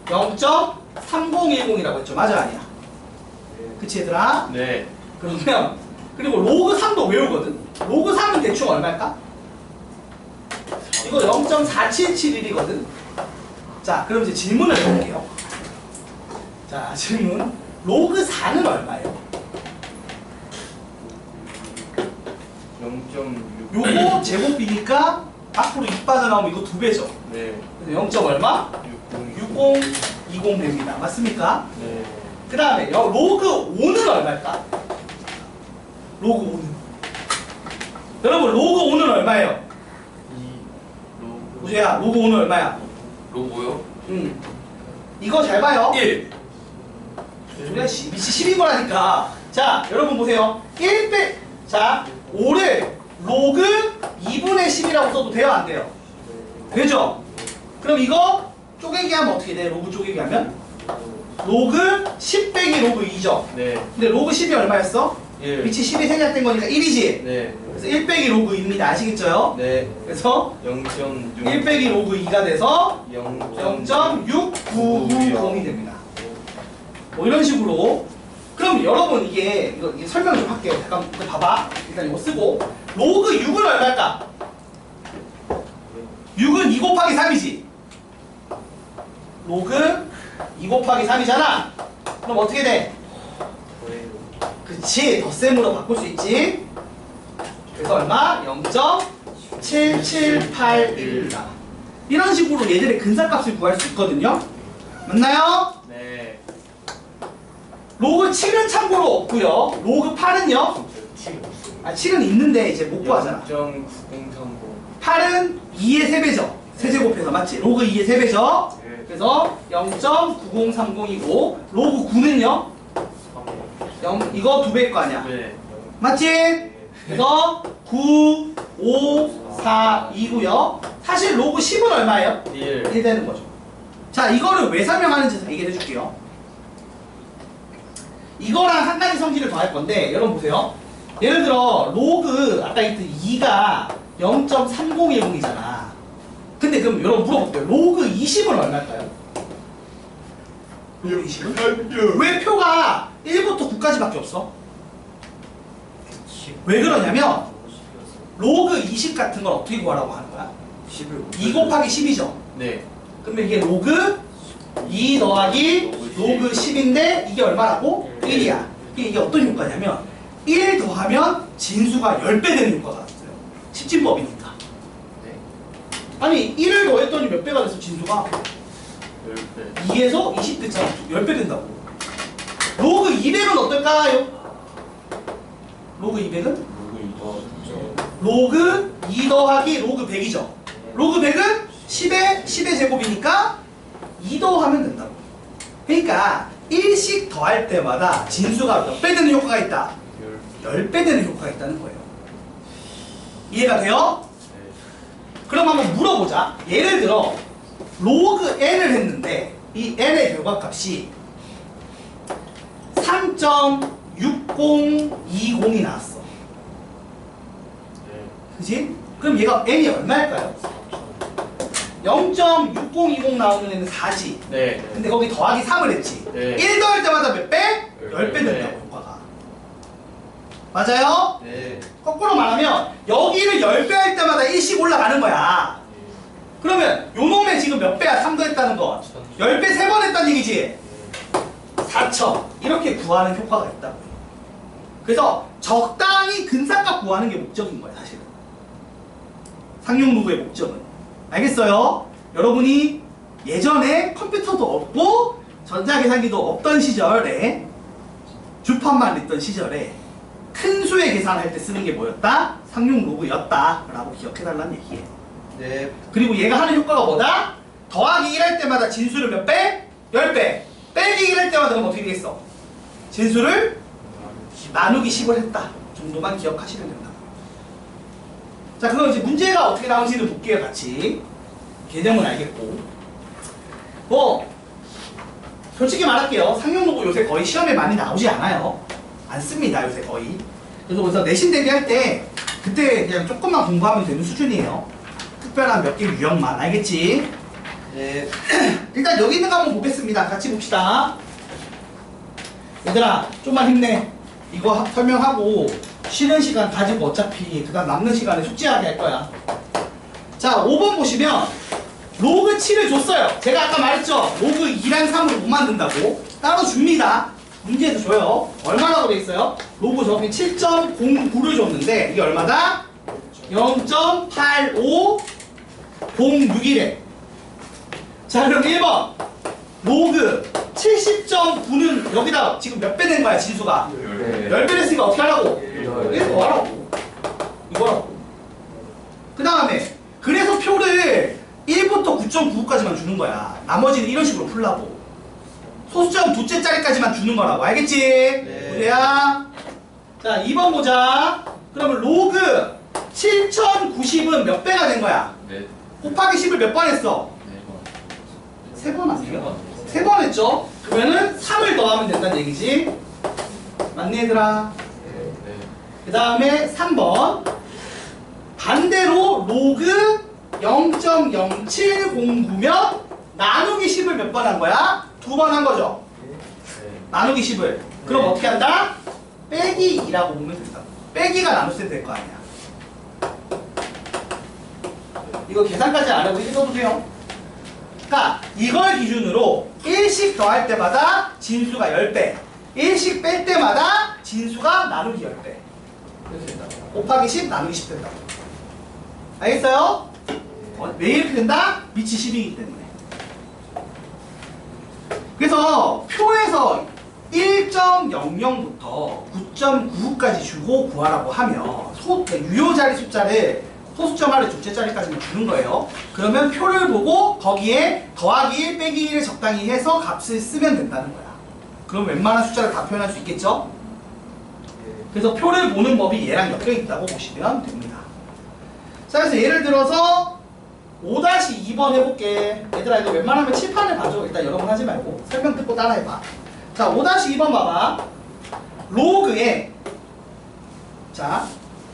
Speaker 1: 0.3010이라고 했죠. 맞아 아니야? 그치 얘들아?
Speaker 2: 네.
Speaker 1: 그러면 그리고 로그 3도 외우거든. 로그 3은 대충 얼마일까? 이거 0.4771이거든. 자 그럼 이제 질문을 해볼게요. 자 질문. 로그 4는 얼마예요?
Speaker 2: 0.6.
Speaker 1: 요거 제곱이니까 앞으로 2 빠져나오면 이거 2배죠.
Speaker 2: 네.
Speaker 1: 그래서 0. 얼마?
Speaker 2: 60.
Speaker 1: 6020 됩니다. 맞습니까?
Speaker 2: 네.
Speaker 1: 그 다음에 로그 5는 얼마일까? 로그 5는 여러분 로그 5는 얼마예요?
Speaker 2: 2. 로그.
Speaker 1: 우주야 로그 5는 얼마야?
Speaker 3: 로고요?
Speaker 1: 이거 잘 봐요.
Speaker 3: 1
Speaker 1: 우리가 미치 10인 거라니까. 자 여러분 보세요. 1 빼. 자 5를 로그 2분의 10이라고 써도 돼요 안 돼요? 되죠? 그럼 이거 쪼개기 하면 어떻게 돼? 로그 쪼개기 하면? 로그 10 빼기 로그 2죠.
Speaker 2: 네.
Speaker 1: 근데 로그 10이 얼마였어?
Speaker 2: 1.
Speaker 1: 미치 10이 생략된 거니까 1이지?
Speaker 2: 네.
Speaker 1: 그래서 1 빼기 로그 2입니다. 아시겠죠?
Speaker 2: 네.
Speaker 1: 그래서
Speaker 2: 0.6.
Speaker 1: 1 빼기 로그 2가 돼서
Speaker 2: 0.
Speaker 1: 0.6990이 됩니다. 뭐 이런 식으로 그럼 여러분 이게 설명 좀 할게. 잠깐 이거 봐봐. 일단 이거 쓰고 로그 6은 얼마일까? 6은 2 곱하기 3이지. 로그 2 곱하기 3이잖아. 그럼 어떻게 돼?
Speaker 2: 뭐예요?
Speaker 1: 그치, 덧셈으로 바꿀 수 있지. 그래서 얼마? 0.7781입니다. 이런 식으로 얘들의 근사값을 구할 수 있거든요. 맞나요?
Speaker 2: 네.
Speaker 1: 로그 7은 참고로 없고요. 로그 8은요? 7은 있는데 이제 못 구하잖아.
Speaker 2: 0.9030.
Speaker 1: 8은 2의 3배죠. 세제곱해서 맞지? 로그 2의 3배죠.
Speaker 2: 네.
Speaker 1: 그래서 0.9030이고 로그 9는요? 0, 이거 2배일 거 아니야.
Speaker 2: 네.
Speaker 1: 맞지? 그래서 9, 5, 4, 2고요. 사실 로그 10은 얼마예요?
Speaker 2: 1.
Speaker 1: 1 되는 거죠. 자, 이거를 왜 설명하는지 얘기해 줄게요. 이거랑 한 가지 성질을 더 할 건데, 여러분 보세요. 예를 들어, 로그, 아까 했던 2가 0.3010이잖아. 근데 그럼 여러분 물어볼게요. 로그 20은 얼마일까요? 로그 20은? 왜 표가 1부터 9까지밖에 없어? 왜 그러냐면, 로그 20 같은 걸 어떻게 구하라고 하는 거야? 2 곱하기 10이죠.
Speaker 2: 네.
Speaker 1: 그러면 이게 로그 2 더하기 로그 10인데 이게 얼마라고? 1이야. 이게 어떤 효과냐면 1 더하면 진수가 10배 되는 효과가 있어요. 십진법이니까.
Speaker 2: 네.
Speaker 1: 아니 1을 더했더니 몇 배가 됐어 진수가?
Speaker 2: 10배.
Speaker 1: 2에서 20 됐잖아. 10배 된다고. 로그 200은 어떨까요? 로그 200은? 로그 2 더하기 로그 100이죠. 로그 100은 10의 제곱이니까 2 더하면 된다고. 그러니까 1씩 더할 때마다 진수가 몇 배 되는 효과가 있다? 10배 되는 효과가 있다는 거예요. 이해가 돼요? 그럼 한번 물어보자. 예를 들어 로그 n을 했는데 이 n의 결과값이 3.6020이 나왔어. 그지? 그럼 얘가 n이 얼마일까요? 0.6020 나오는 애는 4지.
Speaker 2: 네.
Speaker 1: 근데 거기 더하기 3을 했지.
Speaker 2: 네.
Speaker 1: 1 더할 때마다 몇 배? 10배
Speaker 2: 네.
Speaker 1: 된다고 효과가. 맞아요?
Speaker 2: 네.
Speaker 1: 거꾸로 말하면 여기를 10배 할 때마다 1씩 올라가는 거야. 그러면 요 놈의 지금 몇 배야? 3 더했다는 거. 10배 3번 했다는 얘기지? 4천. 이렇게 구하는 효과가 있다고요. 그래서 적당히 근사값 구하는 게 목적인 거야 사실은. 상용로그의 목적은. 알겠어요? 여러분이 예전에 컴퓨터도 없고 전자계산기도 없던 시절에 주판만 있던 시절에 큰 수의 계산할 때 쓰는 게 뭐였다? 상용로그였다 라고 기억해달라는 얘기예요.
Speaker 2: 네.
Speaker 1: 그리고 얘가 하는 효과가 뭐다? 더하기 1 할 때마다 진수를 몇 배? 10배. 빼기 1 할 때마다 그럼 어떻게 되겠어? 진수를 나누기 10을 했다 정도만 기억하시면 된다. 자, 그럼 이제 문제가 어떻게 나오는지는 볼게요. 같이 개념은 알겠고, 뭐 솔직히 말할게요. 상용로그 요새 거의 시험에 많이 나오지 않아요. 안 씁니다 요새 거의. 그래서 내신 대비할 때 그때 그냥 조금만 공부하면 되는 수준이에요. 특별한 몇 개 유형만. 알겠지?
Speaker 2: 네.
Speaker 1: 일단 여기 있는 거 한번 보겠습니다. 같이 봅시다. 얘들아 좀만 힘내. 이거 설명하고 쉬는 시간 가지고 어차피 그 다음 남는 시간에 숙제하게 할 거야. 자, 5번 보시면 로그 7을 줬어요. 제가 아까 말했죠. 로그 2랑 3을 못 만든다고. 따로 줍니다. 문제에서 줘요. 얼마라고 돼 있어요? 로그 저기 7.09를 줬는데 이게 얼마다? 0.8506이래. 자, 그럼 1번 로그 70.9는 여기다 지금 몇 배 된 거야 진수가? 10배 됐으니까 어떻게 하라고? 1 더하라고. 이거라고. 그 다음에 그래서 표를 1부터 9.95까지만 주는 거야. 나머지는 이런 식으로 풀라고. 소수점 두째 짜리까지만 주는 거라고. 알겠지? 그래야. 자, 2번 보자. 그러면 로그 7090은 몇 배가 된 거야?
Speaker 3: 네.
Speaker 1: 곱하기 10을 몇 번 했어? 3번 아니에요? 3번 했죠? 그러면은 3을 더하면 된다는 얘기지? 맞니 얘들아?
Speaker 3: 네.
Speaker 1: 그 다음에 3번 반대로 로그 0.0709면 나누기 10을 몇 번 한 거야? 2번 한 거죠? 나누기 10을 그럼
Speaker 2: 네.
Speaker 1: 어떻게 한다? 빼기 2라고 보면 된다. 빼기가 나눗셈 될 거 아니야. 이거 계산까지 안 하고 읽어도 돼요. 그러니까 이걸 기준으로 1씩 더할 때마다 진수가 10배, 1씩 뺄 때마다 진수가 나누기 10배. 이렇게 된다. 곱하기 10 나누기 10 된다. 알겠어요? 왜 이렇게 된다? 밑이 10이기 때문에. 그래서 표에서 1.00부터 9.99까지 주고 구하라고 하면 유효 자리 숫자를 소수점 아래 둘째 자리까지만 주는 거예요. 그러면 표를 보고 거기에 더하기 1 빼기 1을 적당히 해서 값을 쓰면 된다는 거야. 그럼 웬만한 숫자를 다 표현할 수 있겠죠? 그래서 표를 보는 법이 얘랑 엮여 있다고 보시면 됩니다. 자, 그래서 예를 들어서 5-2번 해볼게. 얘들아, 이거 웬만하면 칠판을 봐줘. 일단 여러 번 하지 말고 설명 듣고 따라해봐. 자, 5-2번 봐봐. 로그에 자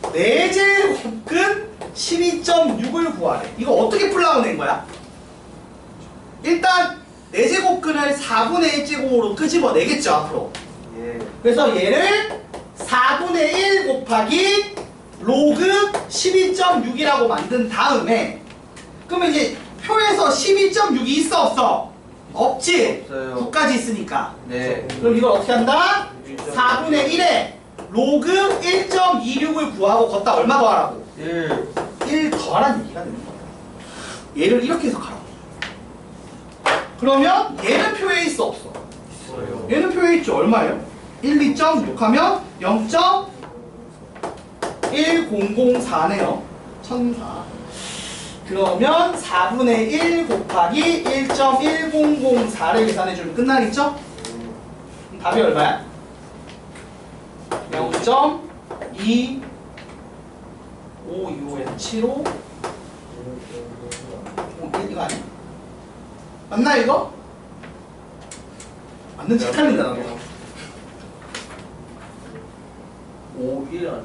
Speaker 1: 4제곱근 12.6을 구하래. 이거 어떻게 풀라고 낸 거야? 일단 4제곱근을 4분의 1제곱으로 끄집어내겠죠, 앞으로.
Speaker 2: 예.
Speaker 1: 그래서 얘를 4분의 1 곱하기 로그 12.6이라고 만든 다음에, 그러면 이제 표에서 12.6이 있어 없어? 없지?
Speaker 2: 없어요.
Speaker 1: 9까지 있으니까.
Speaker 2: 네.
Speaker 1: 그럼 이걸 어떻게 한다? 4분의 1에 로그 1.26을 구하고 걷다 얼마 더하라고? 1 더하라는 얘기가 되는 거야. 얘를 이렇게 해석하라고. 그러면 얘는 표에 있어 없어?
Speaker 2: 있어요.
Speaker 1: 얘는 표에 있죠. 얼마예요? 1, 2.6 하면 0.1004네요. 1004. 그러면 4분의 1 곱하기 1.1004를 계산해주면 끝나겠죠? 그럼 답이 얼마야? 0.2 525에서 75 1 이거 아니야? 맞나 이거? 맞는지 헷갈린다 나도.
Speaker 2: 5, 1 아니에요?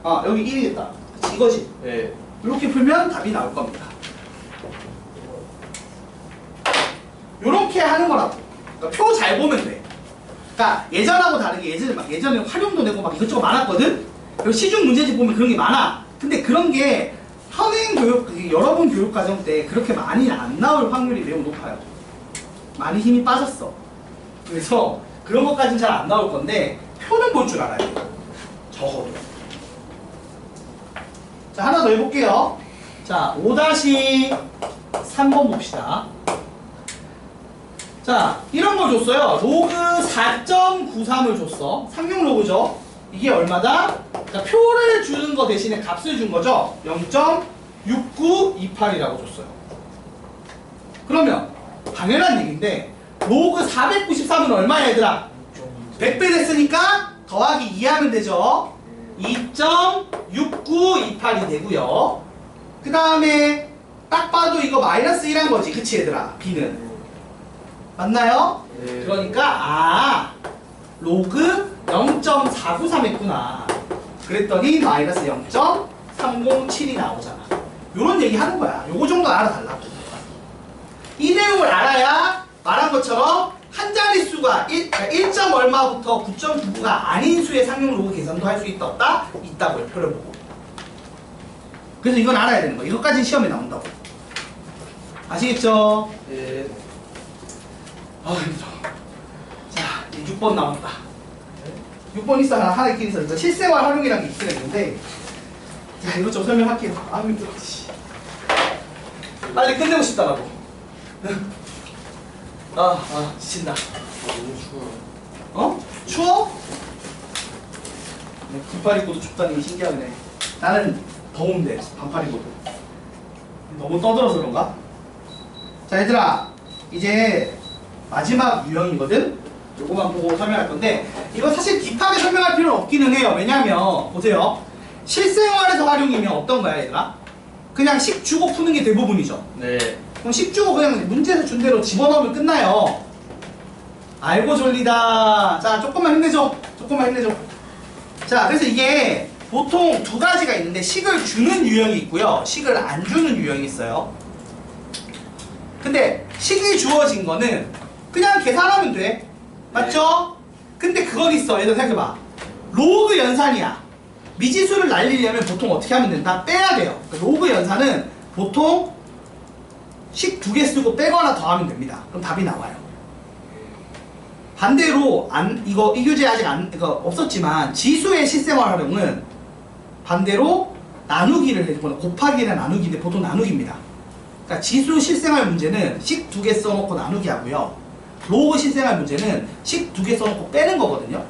Speaker 1: 아 여기 1이겠다. 그치 이거지?
Speaker 2: 네.
Speaker 1: 이렇게 풀면 답이 나올 겁니다. 이렇게 하는 거라고. 그러니까 표 잘 보면 돼. 그러니까 예전하고 다르게 예전에 활용도 내고 막 이것저것 많았거든. 그리고 시중 문제집 보면 그런 게 많아. 근데 그런 게 현행 교육, 여러분 교육 과정 때 그렇게 많이 안 나올 확률이 매우 높아요. 많이 힘이 빠졌어. 그래서 그런 것까지는 잘 안 나올 건데 표는 볼 줄 알아야 돼요. 적어도. 자, 하나 더 해볼게요. 자, 5-3번 봅시다. 자, 이런 걸 줬어요. 로그 4.93을 줬어. 상용 로그죠. 이게 얼마다? 자, 표를 주는 거 대신에 값을 준 거죠. 0.6928이라고 줬어요. 그러면 당연한 얘기인데 로그 493은 얼마야 얘들아? 100배 됐으니까 더하기 2 하면 되죠. 2.6928이 되고요. 그 다음에 딱 봐도 이거 마이너스 1한 거지. 그치 얘들아? B는 맞나요?
Speaker 2: 네.
Speaker 1: 그러니까 로그 0.493 했구나. 그랬더니 마이너스 0.307이 나오잖아. 요런 얘기 하는 거야. 요거 정도 알아달라고. 이 내용을 알아야 말한 것처럼 한 자릿수가 1점 얼마부터 9.99가 아닌 수의 상용 로그 계산도 할 수 있다 없다? 있다고요. 표를 보고. 그래서 이건 알아야 되는 거야. 이것까지 시험에 나온다고. 아시겠죠?
Speaker 2: 네.
Speaker 1: 아 힘들어. 자 이제 6번 남았다. 6번 있어 하나 있긴 있어. 그러니까 실생활 활용이라는 게 있긴 했는데 자 이것 좀 설명할게요. 아 힘들어. 빨리 끝내고 싶다 나도. 지친다.
Speaker 2: 너무 추워요.
Speaker 1: 어? 추워? 반팔 입고도 춥다니 신기하네. 나는 더운데 반팔 입고도. 너무 떠들어서 그런가? 자 얘들아 이제 마지막 유형이거든? 요거만 보고 설명할 건데 이거 사실 딥하게 설명할 필요는 없기는 해요. 왜냐면 보세요. 실생활에서 활용이면 어떤 거야 얘들아? 그냥 식 주고 푸는 게 대부분이죠.
Speaker 2: 네.
Speaker 1: 그럼 식 주고 그냥 문제에서 준 대로 집어넣으면 끝나요. 아이고 졸리다. 자 조금만 힘내줘. 조금만 힘내줘. 자 그래서 이게 보통 두 가지가 있는데 식을 주는 유형이 있고요. 식을 안 주는 유형이 있어요. 근데 식이 주어진 거는 그냥 계산하면 돼. 맞죠? 근데 그건 있어. 얘들 생각해봐. 로그 연산이야. 미지수를 날리려면 보통 어떻게 하면 된다? 빼야 돼요. 그러니까 로그 연산은 보통 식 2개 쓰고 빼거나 더하면 됩니다. 그럼 답이 나와요. 반대로 이거 이 교재 아직 이거 없었지만 지수의 실생활 활용은 반대로 나누기를 해주거나 곱하기나 나누기인데 보통 나누기입니다. 그러니까 지수 실생활 문제는 식 2개 써놓고 나누기 하고요. 로그 실생활 문제는 식 2개 써놓고 빼는 거거든요.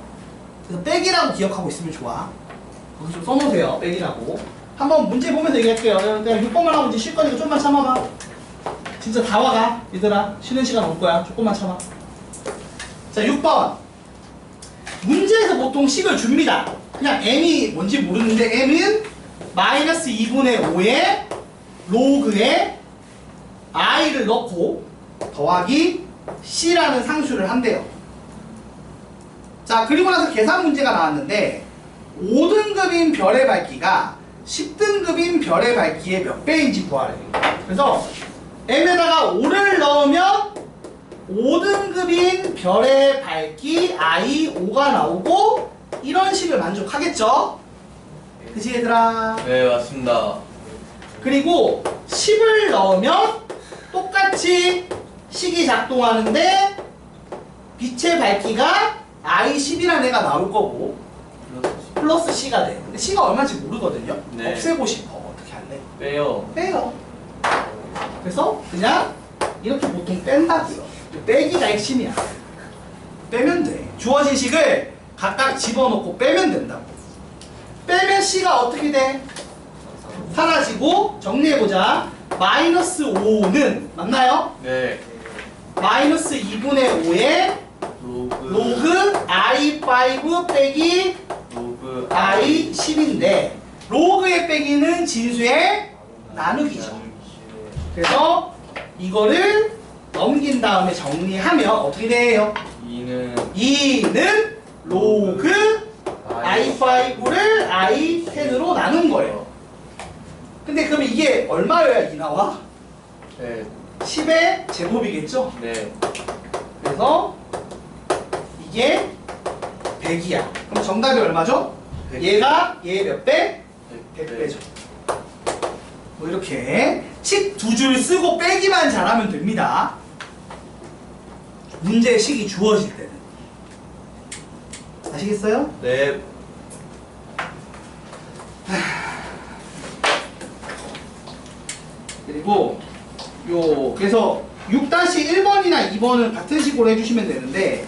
Speaker 1: 그래서 빼기라고 기억하고 있으면 좋아. 거기 좀 써놓으세요. 빼기라고. 한번 문제 보면서 얘기할게요. 내가 6번만 하고 이제 쉴 거니까 좀만 참아봐. 진짜 다 와가. 얘들아. 쉬는 시간 올 거야. 조금만 참아. 자, 6번. 문제에서 보통 식을 줍니다. 그냥 m이 뭔지 모르는데 m은 마이너스 2분의 5에 로그에 i를 넣고 더하기 c라는 상수를 한대요. 자, 그리고 나서 계산 문제가 나왔는데 5등급인 별의 밝기가 10등급인 별의 밝기의 몇 배인지 구하래. 그래서 m에다가 5를 넣으면 5등급인 별의 밝기 i 5가 나오고 이런 식을 만족하겠죠? 그치 얘들아?
Speaker 2: 네, 맞습니다.
Speaker 1: 그리고 10을 넣으면 똑같이 식이 작동하는데 빛의 밝기가 i10이라는 애가 나올 거고 플러스 c가 돼. 근데 c가 얼마인지 모르거든요?
Speaker 2: 네.
Speaker 1: 없애고 싶어. 어떻게 할래?
Speaker 2: 빼요.
Speaker 1: 빼요. 그래서 그냥 이렇게 보통 뺀다고요. 빼기가 핵심이야. 빼면 돼. 주어진 식을 각각 집어넣고 빼면 된다고. 빼면 c가 어떻게 돼? 사라지고 정리해보자. 마이너스 5는 맞나요?
Speaker 2: 네.
Speaker 1: 마이너스 2분의 5에 로그 i5 빼기
Speaker 2: 로그
Speaker 1: i10인데 로그의 빼기는 진수의 나누기죠. 그래서 이거를 넘긴 다음에 정리하면 어떻게 돼요? 2는 로그 i5를 i10으로 나눈 거예요. 근데 그럼 이게 얼마여야 2 나와?
Speaker 2: 네.
Speaker 1: 10의 제곱이겠죠?
Speaker 2: 네.
Speaker 1: 그래서 이게 100이야. 그럼 정답이 얼마죠?
Speaker 2: 100.
Speaker 1: 얘가 얘 몇 배?
Speaker 2: 100배.
Speaker 1: 100배죠. 뭐 이렇게 식 2줄 쓰고 빼기만 잘하면 됩니다. 문제의 식이 주어질 때는. 아시겠어요?
Speaker 2: 네.
Speaker 1: 그리고 그래서 6-1번이나 2번은 같은 식으로 해주시면 되는데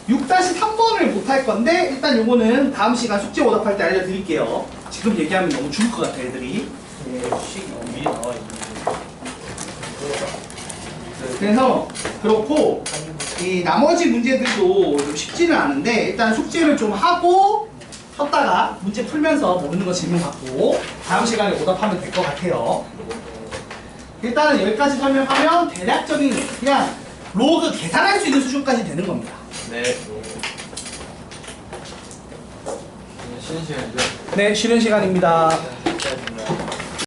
Speaker 1: 6-3번을 못 할 건데 일단 요거는 다음 시간 숙제 오답할 때 알려드릴게요. 지금 얘기하면 너무 죽을 것 같아 애들이.
Speaker 2: 식 위에 나와 있는데.
Speaker 1: 그래서 그렇고 이 나머지 문제들도 좀 쉽지는 않은데 일단 숙제를 좀 하고 쉬었다가 문제 풀면서 모르는 거 질문 받고 다음 시간에 오답하면 될 것 같아요. 일단은 여기까지 설명하면 대략적인 그냥 로그 계산할 수 있는 수준까지 되는 겁니다.
Speaker 2: 네.
Speaker 3: 쉬는 시간이죠?
Speaker 1: 네, 쉬는 시간입니다.